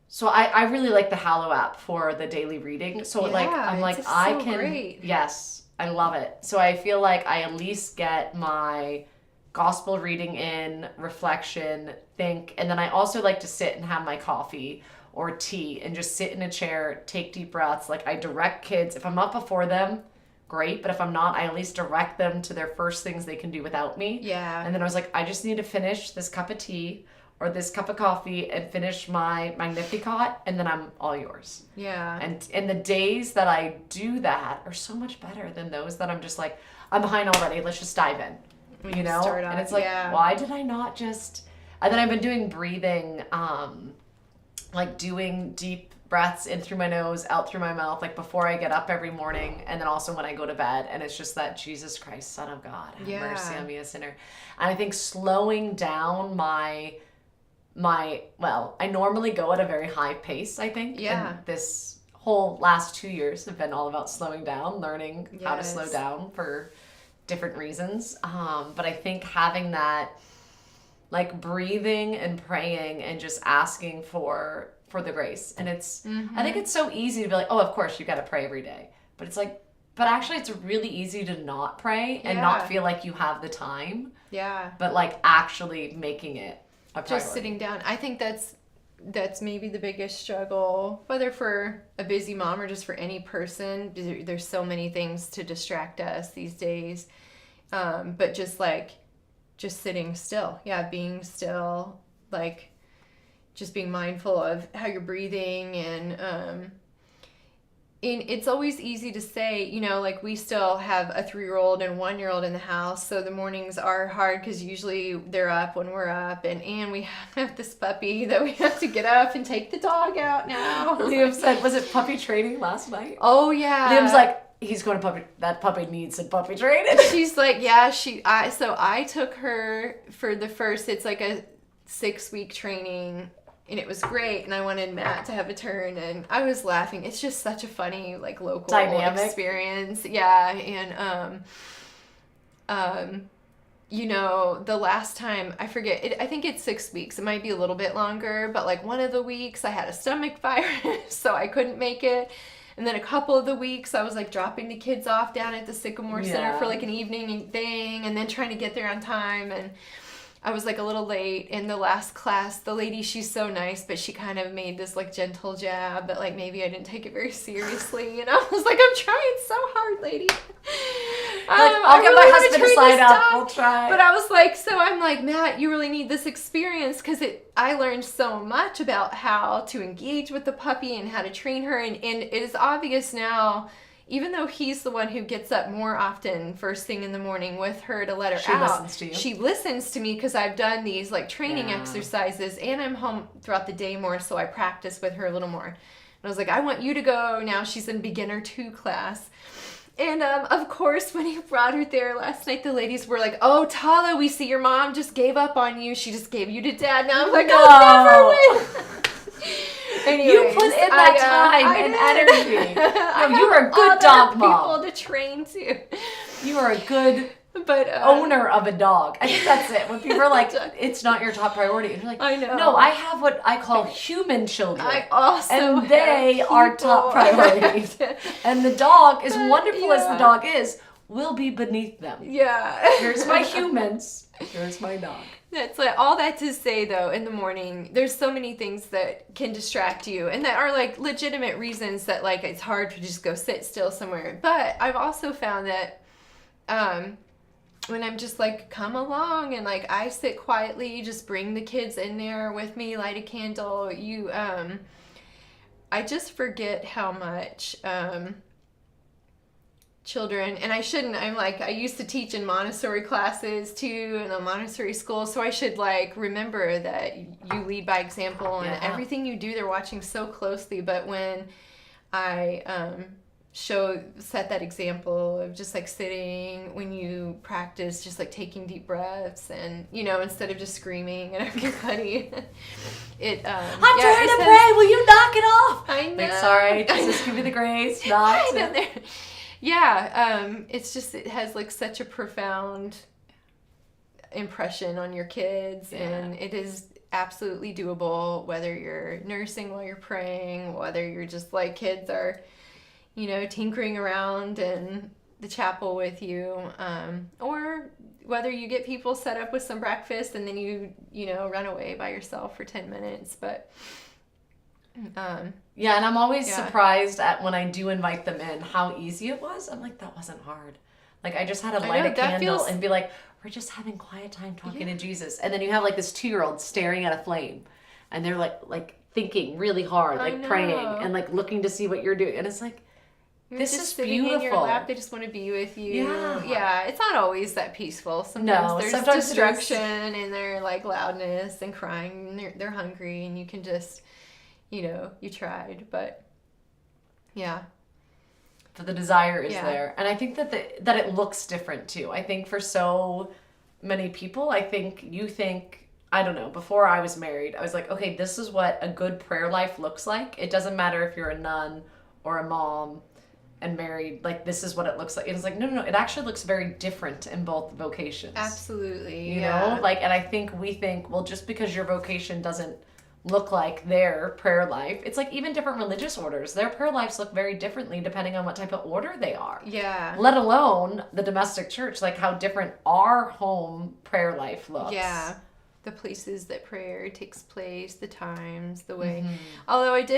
so I really like the Hallow app for the daily reading. So like, I'm like, I can, great. Yes, I love it. So I feel like I at least get my gospel reading in, reflection, think, and then I also like to sit and have my coffee or tea and just sit in a chair, take deep breaths. Like, I direct kids. If I'm up before them, great. But if I'm not, I at least direct them to their first things they can do without me. Yeah. And then I was like, I just need to finish this cup of tea or this cup of coffee and finish my Magnificat, and then I'm all yours. Yeah. And the days that I do that are so much better than those that I'm just like, I'm behind already, let's just dive in, you know? And it's like, why did I not just... And then I've been doing breathing, like doing deep breaths in through my nose, out through my mouth, like before I get up every morning, and then also when I go to bed. And it's just that, Jesus Christ, Son of God, have mercy on me, a sinner. And I think slowing down my well, I normally go at a very high pace, I think. Yeah. And this whole last 2 years have been all about slowing down, learning how to slow down for different reasons. But I think having that, like, breathing and praying and just asking for the grace. And it's, I think it's so easy to be like, oh, of course you got to pray every day. But it's like, but actually it's really easy to not pray and not feel like you have the time. Yeah. But like actually making it a priority. Just sitting down. I think that's maybe the biggest struggle, whether for a busy mom or just for any person. There's so many things to distract us these days. But just sitting still. Yeah, being still, like just being mindful of how you're breathing. And it's always easy to say, you know, like we still have a 3-year-old and 1-year-old in the house, so the mornings are hard because usually they're up when we're up, and we have this puppy that we have to get up and take the dog out now. Liam said, was it puppy training last night? Oh yeah. Liam's like, he's going to puppy. That puppy needs some puppy training. She's like, yeah. So I took her for the first. It's like a 6-week training. And it was great, and I wanted Matt to have a turn, and I was laughing. It's just such a funny, like, local dynamic experience. Yeah, and, you know, the last time, I forget, I think it's 6 weeks. It might be a little bit longer, but, like, one of the weeks I had a stomach virus, so I couldn't make it. And then a couple of the weeks I was, like, dropping the kids off down at the Sycamore Center for, like, an evening thing, and then trying to get there on time, and I was like a little late. In the last class, the lady, she's so nice, but she kind of made this like gentle jab that like maybe I didn't take it very seriously. And I was like, I'm trying so hard, lady. I'll get my husband to sign up. We'll try. But I was like, so I'm like, Matt, you really need this experience, because I learned so much about how to engage with the puppy and how to train her. And it is obvious now, even though he's the one who gets up more often first thing in the morning with her to let her out. She listens to you. She listens to me because I've done these like training exercises, and I'm home throughout the day more, so I practice with her a little more. And I was like, I want you to go. Now she's in beginner 2 class. And of course, when he brought her there last night, the ladies were like, oh, Tala, we see your mom just gave up on you. She just gave you to Dad. Now I'm like, I'll never win. Anyways, you put in that time and energy. No, you are a good dog mom. People to train too. You are a good owner of a dog. I think that's it. When people are like, it's not your top priority, and you're like, I know. No, I have what I call human children. I also and they are top priorities. And the dog, as wonderful as the dog is, will be beneath them. Yeah. Here's my humans. Here's my dog. That's like all that to say, though, in the morning, there's so many things that can distract you and that are like legitimate reasons that like it's hard to just go sit still somewhere. But I've also found that when I'm just like, come along, and like I sit quietly, just bring the kids in there with me, light a candle, I just forget how much children, and I shouldn't, I used to teach in Montessori classes too, in a Montessori school, so I should remember that you lead by example, and everything you do they're watching so closely. But when I set that example of just sitting when you practice, just taking deep breaths, and instead of just screaming at everybody, I'm trying to pray, will you knock it off? I know. Sorry, Jesus, give me the grace not to. It's just, it has such a profound impression on your kids, and it is absolutely doable, whether you're nursing while you're praying, whether you're just kids are, tinkering around in the chapel with you, or whether you get people set up with some breakfast and then you run away by yourself for 10 minutes, but... and I'm always surprised at when I do invite them in how easy it was. I'm like, that wasn't hard. I just had to light a candle and be like, we're just having quiet time talking to Jesus. And then you have this 2-year-old staring at a flame, and they're thinking really hard, praying and looking to see what you're doing. And it's this is beautiful. In your lap, they just want to be with you. Yeah, it's not always that peaceful. Sometimes there's destruction and their loudness and crying. And they're hungry, and you can just... you tried, but But the desire is there. And I think that that it looks different too. I think for so many people, I don't know, before I was married, I was like, okay, this is what a good prayer life looks like. It doesn't matter if you're a nun or a mom and married, this is what it looks like. It's no, it actually looks very different in both vocations. Absolutely. You know? And I think we think, well, just because your vocation doesn't look like their prayer life, it's even different religious orders, their prayer lives look very differently depending on what type of order they are, let alone the domestic church, how different our home prayer life looks, the places that prayer takes place, the times, the way. Although I've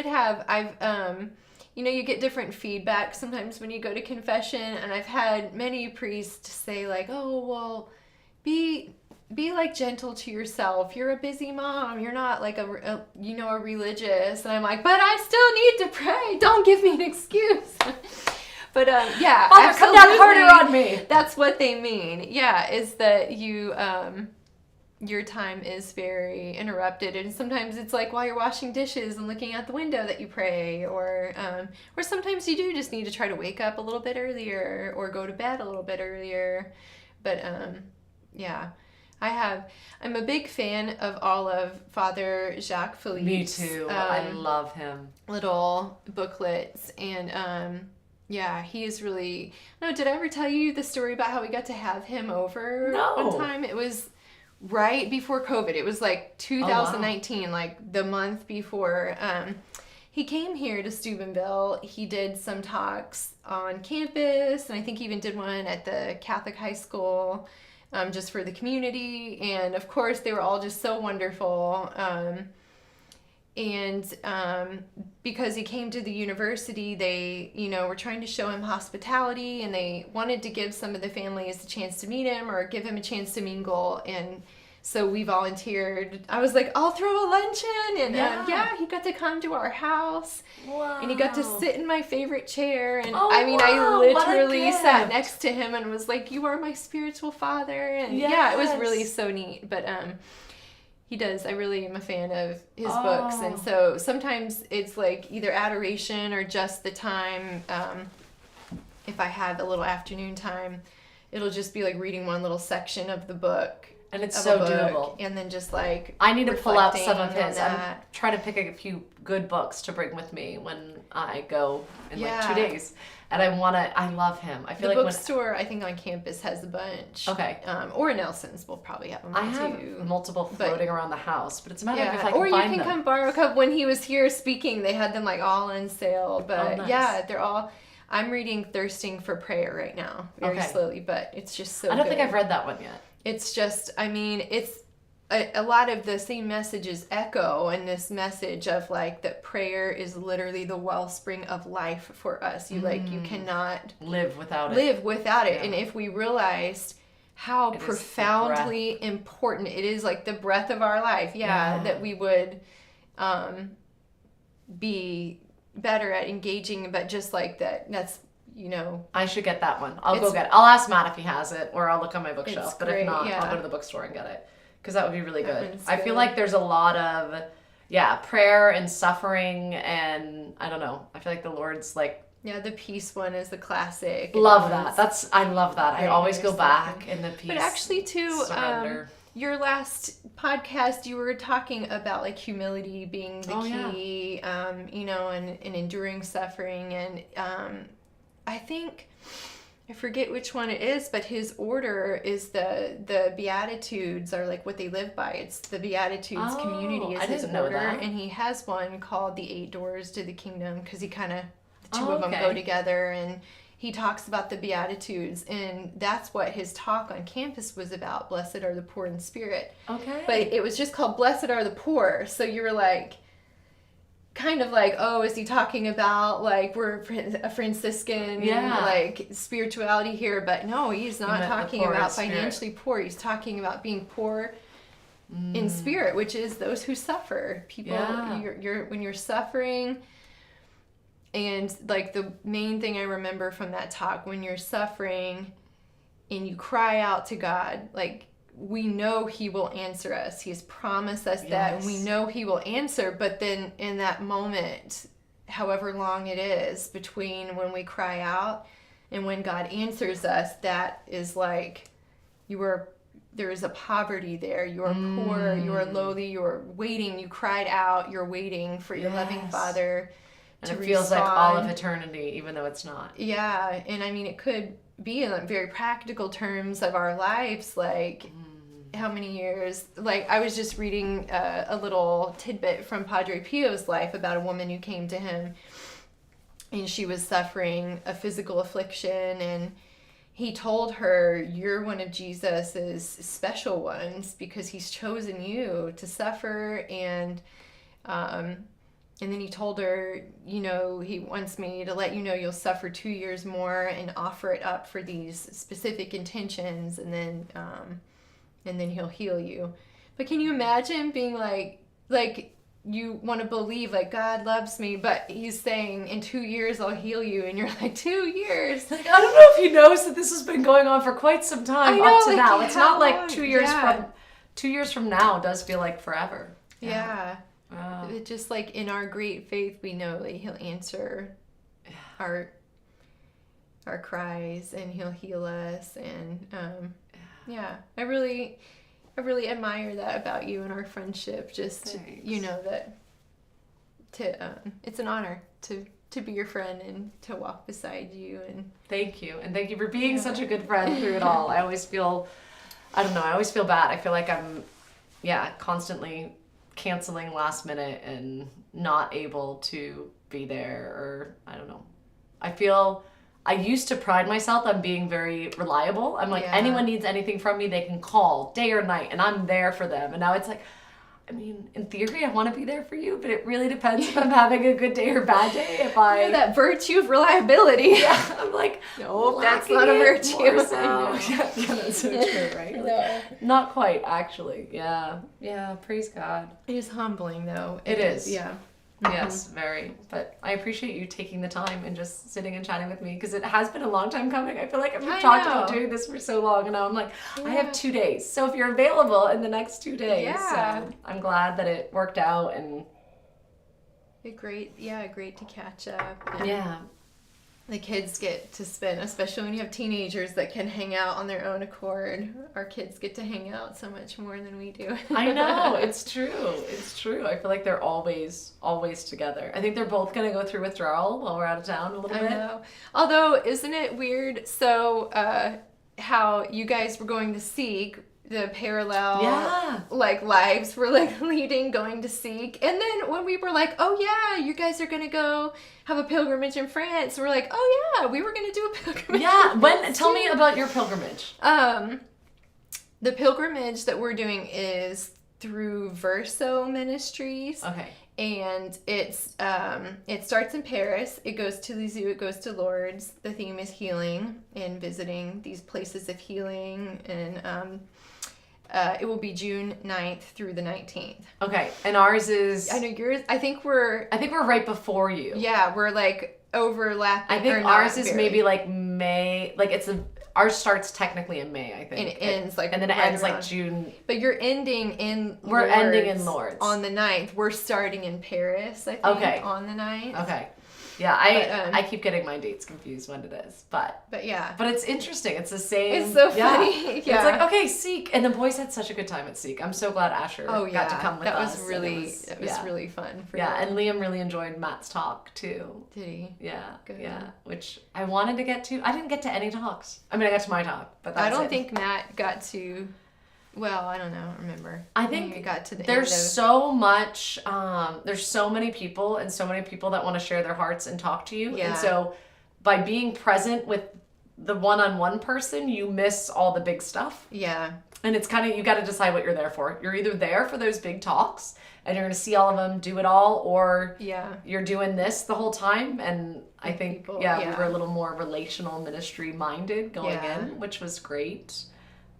you get different feedback sometimes when you go to confession, and I've had many priests say oh, well, be gentle to yourself. You're a busy mom. You're not a religious. And I'm but I still need to pray. Don't give me an excuse. But Father, come down harder on me. That's what they mean. Yeah, is that you your time is very interrupted, and sometimes it's while you're washing dishes and looking out the window that you pray, or sometimes you do just need to try to wake up a little bit earlier or go to bed a little bit earlier. But I'm a big fan of all of Father Jacques Philippe's. Me too. I love him. Little booklets, and he is really... No, did I ever tell you the story about how we got to have him over one time? It was right before COVID. It was 2019, the month before. He came here to Steubenville. He did some talks on campus, and I think he even did one at the Catholic high school, just for the community. And of course, they were all just so wonderful. Because he came to the university, they, were trying to show him hospitality, and they wanted to give some of the families a chance to meet him or give him a chance to mingle. And so we volunteered. I was I'll throw a luncheon. And he got to come to our house. Wow. And he got to sit in my favorite chair. And I literally sat next to him and was you are my spiritual father. And it was really so neat. But he does. I really am a fan of his books. And so sometimes it's either adoration or just the time. If I have a little afternoon time, it'll just be reading one little section of the book. And it's so doable. And then just I need to pull out some of his. I'm trying to pick a few good books to bring with me when I go in 2 days. And I love him. I feel the bookstore, I think on campus has a bunch. Okay. Or Nelson's will probably have them too. I have multiple floating around the house, but it's a matter of if I can or find them. Or you can come borrow a couple. When he was here speaking, they had them all on sale. But nice. they're all... I'm reading Thirsting for Prayer right now, very slowly, but it's just so I don't think I've read that one yet. It's just, it's a lot of the same messages echo in this message of that prayer is literally the wellspring of life for us. You you cannot live without it. Yeah. And if we realized how profoundly important it is, the breath of our life, that we would be better at engaging, but just like that's, you know. I should get that one. I'll go get it. I'll ask Matt if he has it, or I'll look on my bookshelf. But if not, I'll go to the bookstore and get it. Because that would be really good. I feel like there's a lot of, prayer and suffering, and I don't know. I feel like the Lourdes, like... Yeah, the peace one is the classic. Love that. I love that. I always go back in the peace. But actually, too, surrender. Your last podcast, you were talking about like humility being the key, you know, and enduring suffering. And I think, I forget which one it is, but his order is the Beatitudes are like what they live by. It's the Beatitudes community is his order. And he has one called the 8 Doors to the Kingdom, because he kind of, the two of them go together, and he talks about the Beatitudes, and that's what his talk on campus was about. Blessed are the poor in spirit. Okay. But it was just called Blessed are the poor. So you were like, kind of like, oh, is he talking about like we're a Franciscan like spirituality here? But no, he's not talking about financially poor. He's talking about being poor in spirit, which is those who suffer. People, you're when you're suffering. And like the main thing I remember from that talk, when you're suffering and you cry out to God, like we know he will answer us. He has promised us that, and we know he will answer. But then in that moment, however long it is between when we cry out and when God answers us, that is like there is a poverty there. You are poor, you are lowly, you are waiting. You cried out, you're waiting for your loving Father. And it feels like all of eternity, even though it's not. Yeah, and I mean, it could be in like very practical terms of our lives, like how many years. Like I was just reading a little tidbit from Padre Pio's life about a woman who came to him, and she was suffering a physical affliction, and he told her, "You're one of Jesus's special ones because he's chosen you to suffer," and then he told her, you know, he wants me to let you know you'll suffer 2 years more and offer it up for these specific intentions, and then he'll heal you. But can you imagine being like you want to believe like God loves me, but he's saying in 2 years I'll heal you, and you're like 2 years. Like, I don't know if he knows that this has been going on for quite some time up to now. It's not like 2 years from 2 years from now does feel like forever. Yeah. Wow. It's just like in our great faith, we know that he'll answer our cries, and he'll heal us. And I really admire that about you and our friendship. Just you know that it's an honor to be your friend and to walk beside you. And thank you for being such a good friend through it all. I always feel bad. I feel like I'm constantly canceling last minute and not able to be there, or I don't know. I used to pride myself on being very reliable. I'm like, anyone needs anything from me, they can call day or night, and I'm there for them. And now it's like, I mean, in theory, I want to be there for you, but it really depends if I'm having a good day or bad day. If that virtue of reliability. Yeah, I'm like, no, that's not a virtue. So. Yeah, that's so true, right? Like, not quite, actually. Yeah, praise God. It is humbling, though. It is. Yeah. Yes, very. But I appreciate you taking the time and just sitting and chatting with me, because it has been a long time coming. I feel like I've talked about doing this for so long, and now I'm like, I have 2 days. So if you're available in the next 2 days, so I'm glad that it worked out. And great to catch up. And the kids get to spend, especially when you have teenagers that can hang out on their own accord. Our kids get to hang out so much more than we do. I know, it's true. I feel like they're always together. I think they're both going to go through withdrawal while we're out of town a little bit. I know. Although, isn't it weird? So, how you guys were going to Seek, the parallel lives were leading, going to Seek, and then when we were like, oh yeah, you guys are gonna go have a pilgrimage in France, we're like, oh yeah, we were gonna do a pilgrimage. Tell me about your pilgrimage. The pilgrimage that we're doing is through Verso Ministries. Okay. And it's it starts in Paris. It goes to Lisieux. It goes to Lourdes. The theme is healing and visiting these places of healing. And It will be June 9th through the 19th. Okay, and ours is... I know yours, I think we're right before you. Yeah, we're like overlapping. I think ours is maybe like May, like ours starts technically in May, I think. And it ends like and then it right ends around. like June. But you're ending in We're ending in Lourdes. On the 9th. We're starting in Paris, I think, on the 9th. Okay. Yeah, I keep getting my dates confused when it is, but yeah. But it's interesting. It's the same. It's so funny. Yeah. It's like, okay, Seek. And the boys had such a good time at Seek. I'm so glad Asher got to come with us. That was really fun for Yeah, and Liam really enjoyed Matt's talk too. Did he? Yeah. Good. Yeah. Which I wanted to get to. I didn't get to any talks. I mean, I got to my talk, but that's I don't think Matt got to. Well, I don't know. Remember? I think it got to the there's end of... so much. There's so many people and so many people that want to share their hearts and talk to you. Yeah. And so, by being present with the one-on-one person, you miss all the big stuff. Yeah. And it's kind of, you got to decide what you're there for. You're either there for those big talks and you're going to see all of them, do it all, or you're doing this the whole time. And I think, we were a little more relational ministry minded going in, which was great.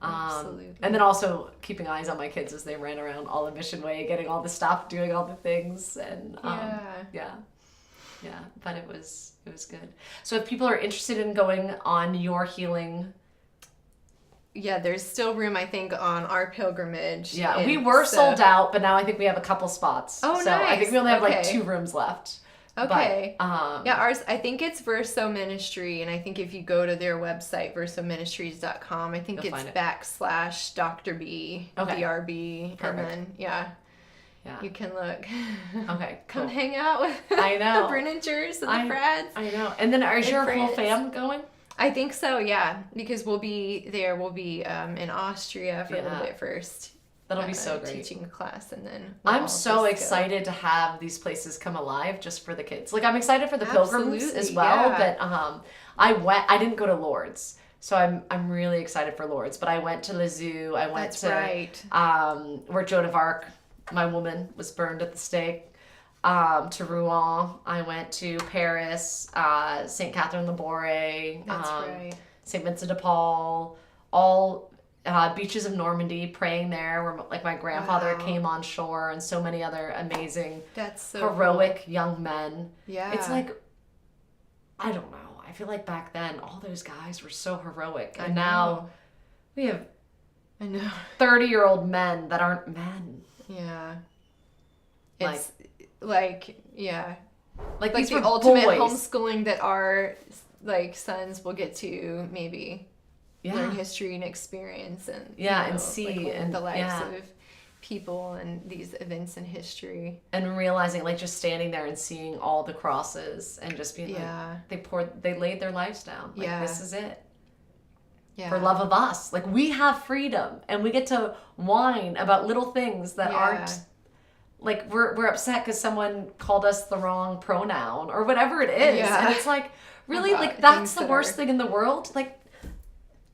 Absolutely. And then also keeping eyes on my kids as they ran around all the Mission Way, getting all the stuff, doing all the things, and but it was good. So if people are interested in going on your healing, there's still room, I think, on our pilgrimage. Yeah, we were sold out, but now I think we have a couple spots. Oh, so nice. I think we only have like 2 rooms left. Okay. But, ours, I think it's Verso Ministry, and I think if you go to their website, versoministries.com, I think it's / Dr. B, DRB, Perfect. and then, you can look. Okay, Come hang out with I know. the Breuningers and the Frads. I know. And then is your whole fam going? I think so, yeah, because we'll be there. We'll be in Austria for a little bit first. That'll be so great. Teaching a class, and then I'm so excited to have these places come alive just for the kids. Like, I'm excited for the pilgrims as well, but I didn't go to Lourdes, so I'm really excited for Lourdes. But I went to Lisieux. I went where Joan of Arc, my woman, was burned at the stake. To Rouen. I went to Paris, St. Catherine Labouré, St. Vincent de Paul, all beaches of Normandy, praying there, where like my grandfather came on shore, and so many other amazing, heroic young men. Yeah. It's like, I don't know. I feel like back then, all those guys were so heroic. And now we have 30-year-old men that aren't men. Yeah. It's like these the ultimate homeschooling that our sons will get to maybe learn history and experience and and see and the lives of people and these events in history, and realizing just standing there and seeing all the crosses and just being they laid their lives down, this is it. For love of us, we have freedom and we get to whine about little things that aren't we're upset because someone called us the wrong pronoun or whatever it is. And it's really, that's the worst thing in the world.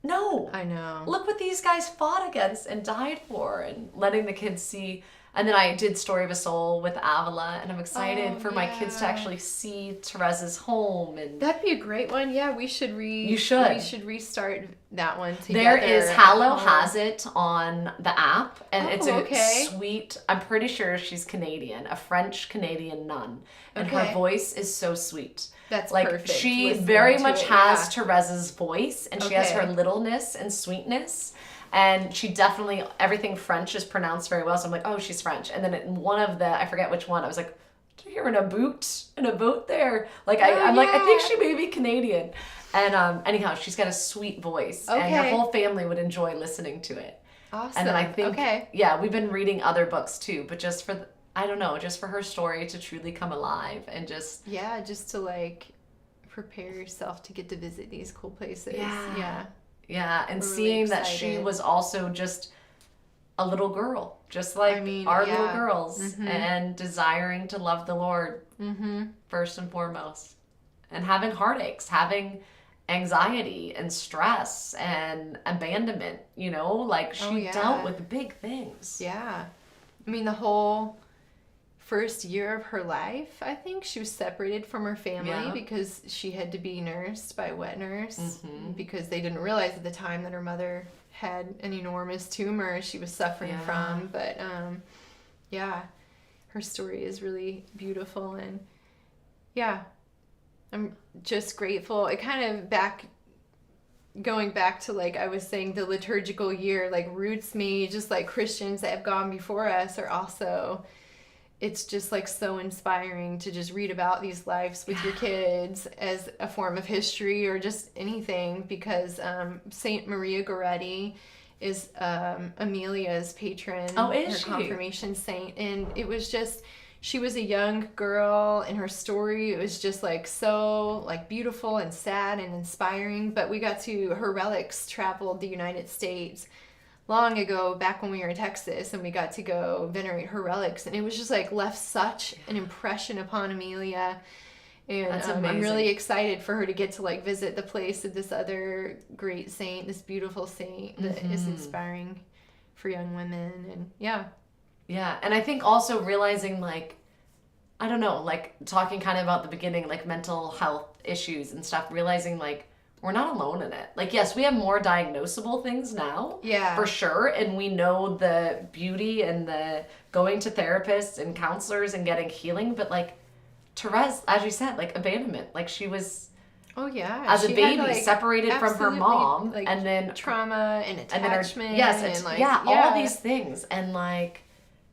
No. I know. Look what these guys fought against and died for, and letting the kids see. And then I did Story of a Soul with Avila, and I'm excited for my kids to actually see Teresa's home. And that'd be a great one. Yeah, we should You should. We should restart that one together. There is Hallow has it on the app, and it's a sweet. I'm pretty sure she's Canadian, a French Canadian nun, and her voice is so sweet. That's perfect. She very much has Teresa's voice, and she has her littleness and sweetness. And she definitely, everything French is pronounced very well. So I'm like, oh, she's French. And then in one of the, I forget which one, I was like, do you hear in a boot there? I think she may be Canadian. And anyhow, she's got a sweet voice. And her whole family would enjoy listening to it. Awesome. And then I think, we've been reading other books too. But just for, just for her story to truly come alive and just. Yeah, just to prepare yourself to get to visit these cool places. Yeah. Yeah, and seeing that she was also just a little girl, just like our little girls, and desiring to love the Lord first and foremost, and having heartaches, having anxiety and stress and abandonment, she dealt with big things. Yeah. I mean, first year of her life, I think. She was separated from her family because she had to be nursed by a wet nurse because they didn't realize at the time that her mother had an enormous tumor she was suffering from. But her story is really beautiful, and I'm just grateful. It kind of going back to, like I was saying, the liturgical year, like, roots me, just like Christians that have gone before us are also, it's just like so inspiring to just read about these lives with your kids as a form of history or just anything, because Saint Maria Goretti is Amelia's patron, her confirmation saint, and it was just, she was a young girl, and her story, it was just like so like beautiful and sad and inspiring. But we got to, her relics traveled the United States long ago, back when we were in Texas, and we got to go venerate her relics, and it was just like left such an impression upon Amelia. And I'm really excited for her to get to like visit the place of this other great saint, this beautiful saint that is inspiring for young women. And yeah, and I think also realizing, like, I don't know, like talking kind of about the beginning, like mental health issues and stuff, realizing like we're not alone in it. Like, yes, we have more diagnosable things now, for sure, and we know the beauty and the going to therapists and counselors and getting healing, but like Therese, as you said, like abandonment, like she was as a baby, like, separated from her mom, like, and then trauma and attachment, and like, all these things, and like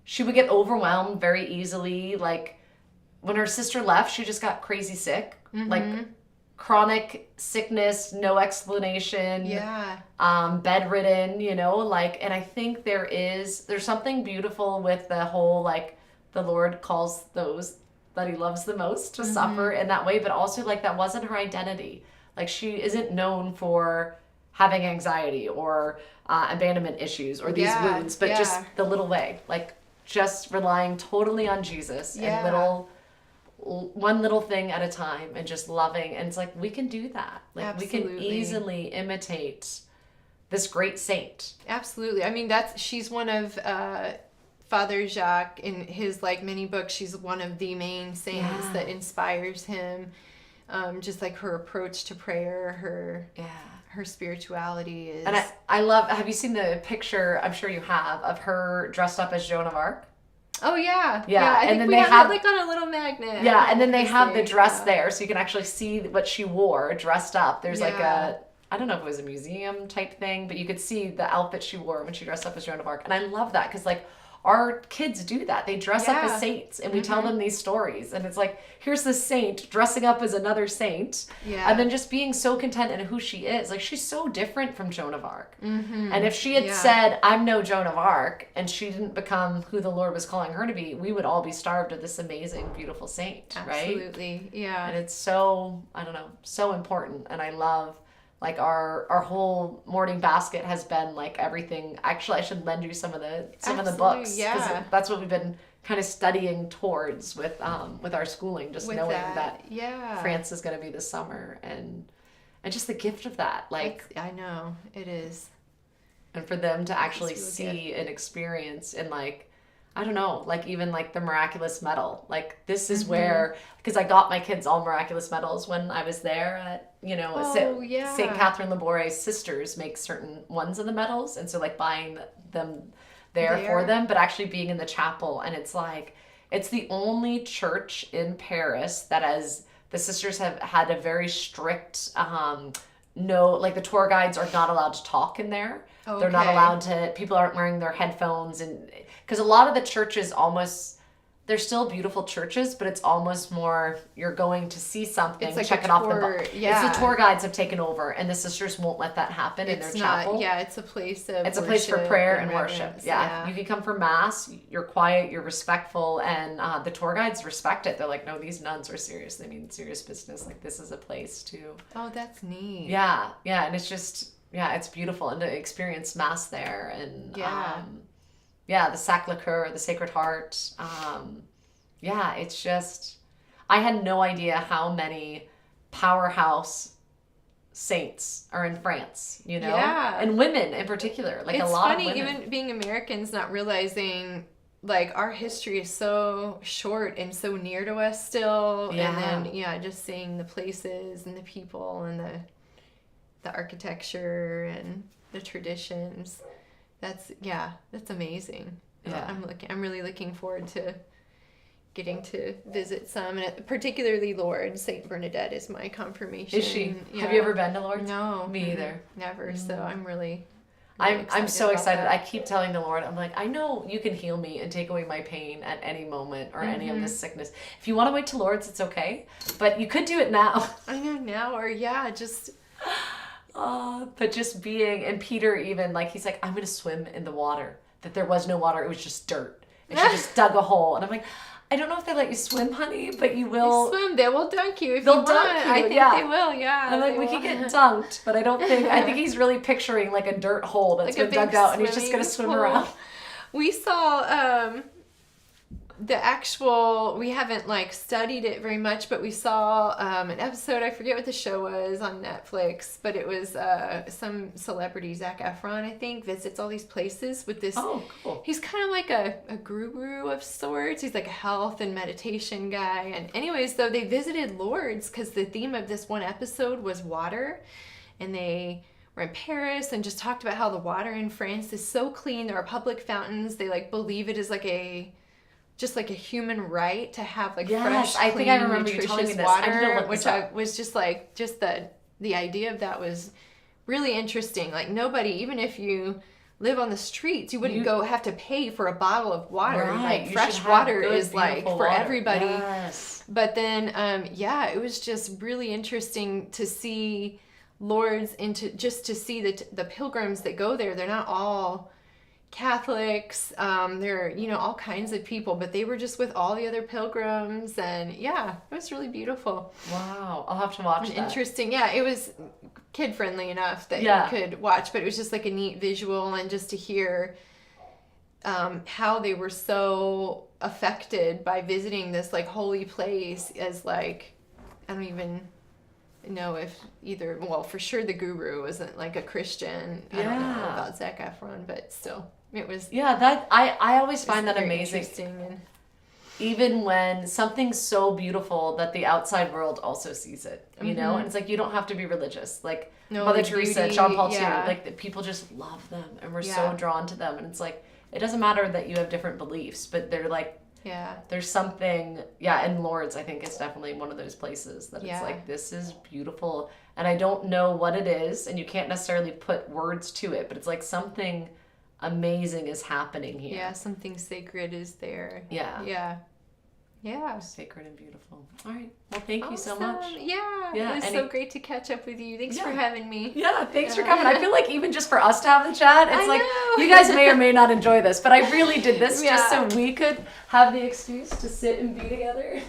she would get overwhelmed very easily. Like when her sister left, she just got crazy sick, like chronic sickness, no explanation, bedridden, you know, like, and I think there's something beautiful with the whole, like, the Lord calls those that he loves the most to suffer in that way, but also like that wasn't her identity. Like she isn't known for having anxiety or abandonment issues or these wounds, but just the little way, like just relying totally on Jesus and one little thing at a time and just loving. And it's like, we can do that. Like we can easily imitate this great saint. Absolutely. I mean, she's one of Father Jacques, in his like many books, she's one of the main saints that inspires him. Just like her approach to prayer, her spirituality is. And I love. Have you seen the picture? I'm sure you have, of her dressed up as Joan of Arc. Oh yeah. I think we have it like on a little magnet. Yeah, and then they have the dress there, so you can actually see what she wore dressed up. There's like I don't know if it was a museum type thing, but you could see the outfit she wore when she dressed up as Joan of Arc, and I love that because like. Our kids do that. They dress up as saints, and we tell them these stories. And it's like, here's this saint dressing up as another saint. Yeah. And then just being so content in who she is. Like, she's so different from Joan of Arc. And if she had said, I'm no Joan of Arc, and she didn't become who the Lord was calling her to be, we would all be starved of this amazing, beautiful saint, right? Absolutely, yeah. And it's so, I don't know, so important. And I love... Like our whole morning basket has been like everything. Actually, I should lend you some of the books because that's what we've been kind of studying towards with our schooling. Just knowing that France is going to be this summer and just the gift of that. Like I know it is, and for them to actually see and experience and like. I don't know, like even like the miraculous medal. Like this is where, because I got my kids all miraculous medals when I was there at, St. Catherine Labour's sisters make certain ones of the medals. And so like buying them there for them, but actually being in the chapel. And it's like, it's the only church in Paris that the sisters have had a very strict, like the tour guides are not allowed to talk in there. Okay. They're not allowed to, people aren't wearing their headphones, and because a lot of the churches they're still beautiful churches, but it's almost more you're going to see something, like check it off the book. Yeah. It's the tour guides have taken over, and the sisters won't let that happen in their chapel. Yeah, it's a place of It's a place for prayer and worship. Yeah. You can come for mass, you're quiet, you're respectful, and the tour guides respect it. They're like, no, these nuns are serious. They mean serious business. Like, this is a place to... Oh, that's neat. Yeah, and it's just... Yeah, it's beautiful, and to experience mass there, and the Sacré-Cœur, the Sacred Heart. It's just, I had no idea how many powerhouse saints are in France, and women in particular. Like, it's a lot funny, of women. even being Americans, not realizing like our history is so short and so near to us still. Yeah. And then, just seeing the places and the people and the architecture and the traditions. That's amazing. Yeah. I'm really looking forward to getting to visit some, and particularly Lourdes. Saint Bernadette is my confirmation. Is she? Yeah. Have you ever been to Lourdes? No. Me either. Never. So I'm really I'm so excited. about I keep telling the Lord, I'm like, I know you can heal me and take away my pain at any moment or any of this sickness. If you want to wait till Lourdes, it's okay. But you could do it now. I know now, or just... But just being, and Peter even, like, he's like, I'm going to swim in the water. That there was no water, it was just dirt. And she just dug a hole. And I'm like, I don't know if they let you swim, honey, but you will. Swim, they will dunk you if They'll you dunk want. you, I think yeah. they will, yeah. I'm like, we could get dunked, but I think he's really picturing like a dirt hole that's Like a been dug big out and he's just going to swim swimming pool. around. We saw we haven't like studied it very much, but we saw an episode, I forget what the show was, on Netflix, but it was some celebrity, Zac Efron, I think, visits all these places with this. Oh, cool. He's kind of like a guru of sorts. He's like a health and meditation guy. And anyways, though, they visited Lourdes because the theme of this one episode was water, and they were in Paris and just talked about how the water in France is so clean. There are public fountains. They like believe it is like a human right to have like fresh, I clean, think I remember you telling me nutritious this. I need to water, look which this up. I was just like, the idea of that was really interesting. Like nobody, even if you live on the streets, you wouldn't go have to pay for a bottle of water. Right. Like You fresh should have water good, is like beautiful for water. everybody. Yes. But then, it was just really interesting to see Lourdes to see the pilgrims that go there. They're not all Catholics, they're, all kinds of people, but they were just with all the other pilgrims, and it was really beautiful. Wow. I'll have to watch that. Interesting. Yeah, it was kid friendly enough that you could watch, but it was just like a neat visual, and just to hear how they were so affected by visiting this like holy place as like, I don't even know if for sure the guru wasn't like a Christian. I don't know about Zac Efron, but still, it was. Yeah, that I always find that amazing. Interesting. And even when something's so beautiful that the outside world also sees it, you know? And it's like, you don't have to be religious. Like Mother Teresa, beauty, John Paul II, like the people just love them and we're so Yeah. drawn to them. And it's like, it doesn't matter that you have different beliefs, but they're like, there's something, and Lourdes, I think, is definitely one of those places that it's like, this is beautiful. And I don't know what it is, and you can't necessarily put words to it, but it's like something amazing is happening here. Yeah, something sacred is there. Yeah. Yeah. Sacred and beautiful. All right. Well, thank you so Awesome. much. Yeah. It was so great to catch up with you. Thanks for having me. Yeah, thanks for coming. I feel like even just for us to have the chat, it's I like, know. you guys may or may not enjoy this, but I really did this just Yeah. so we could have the excuse to sit and be together.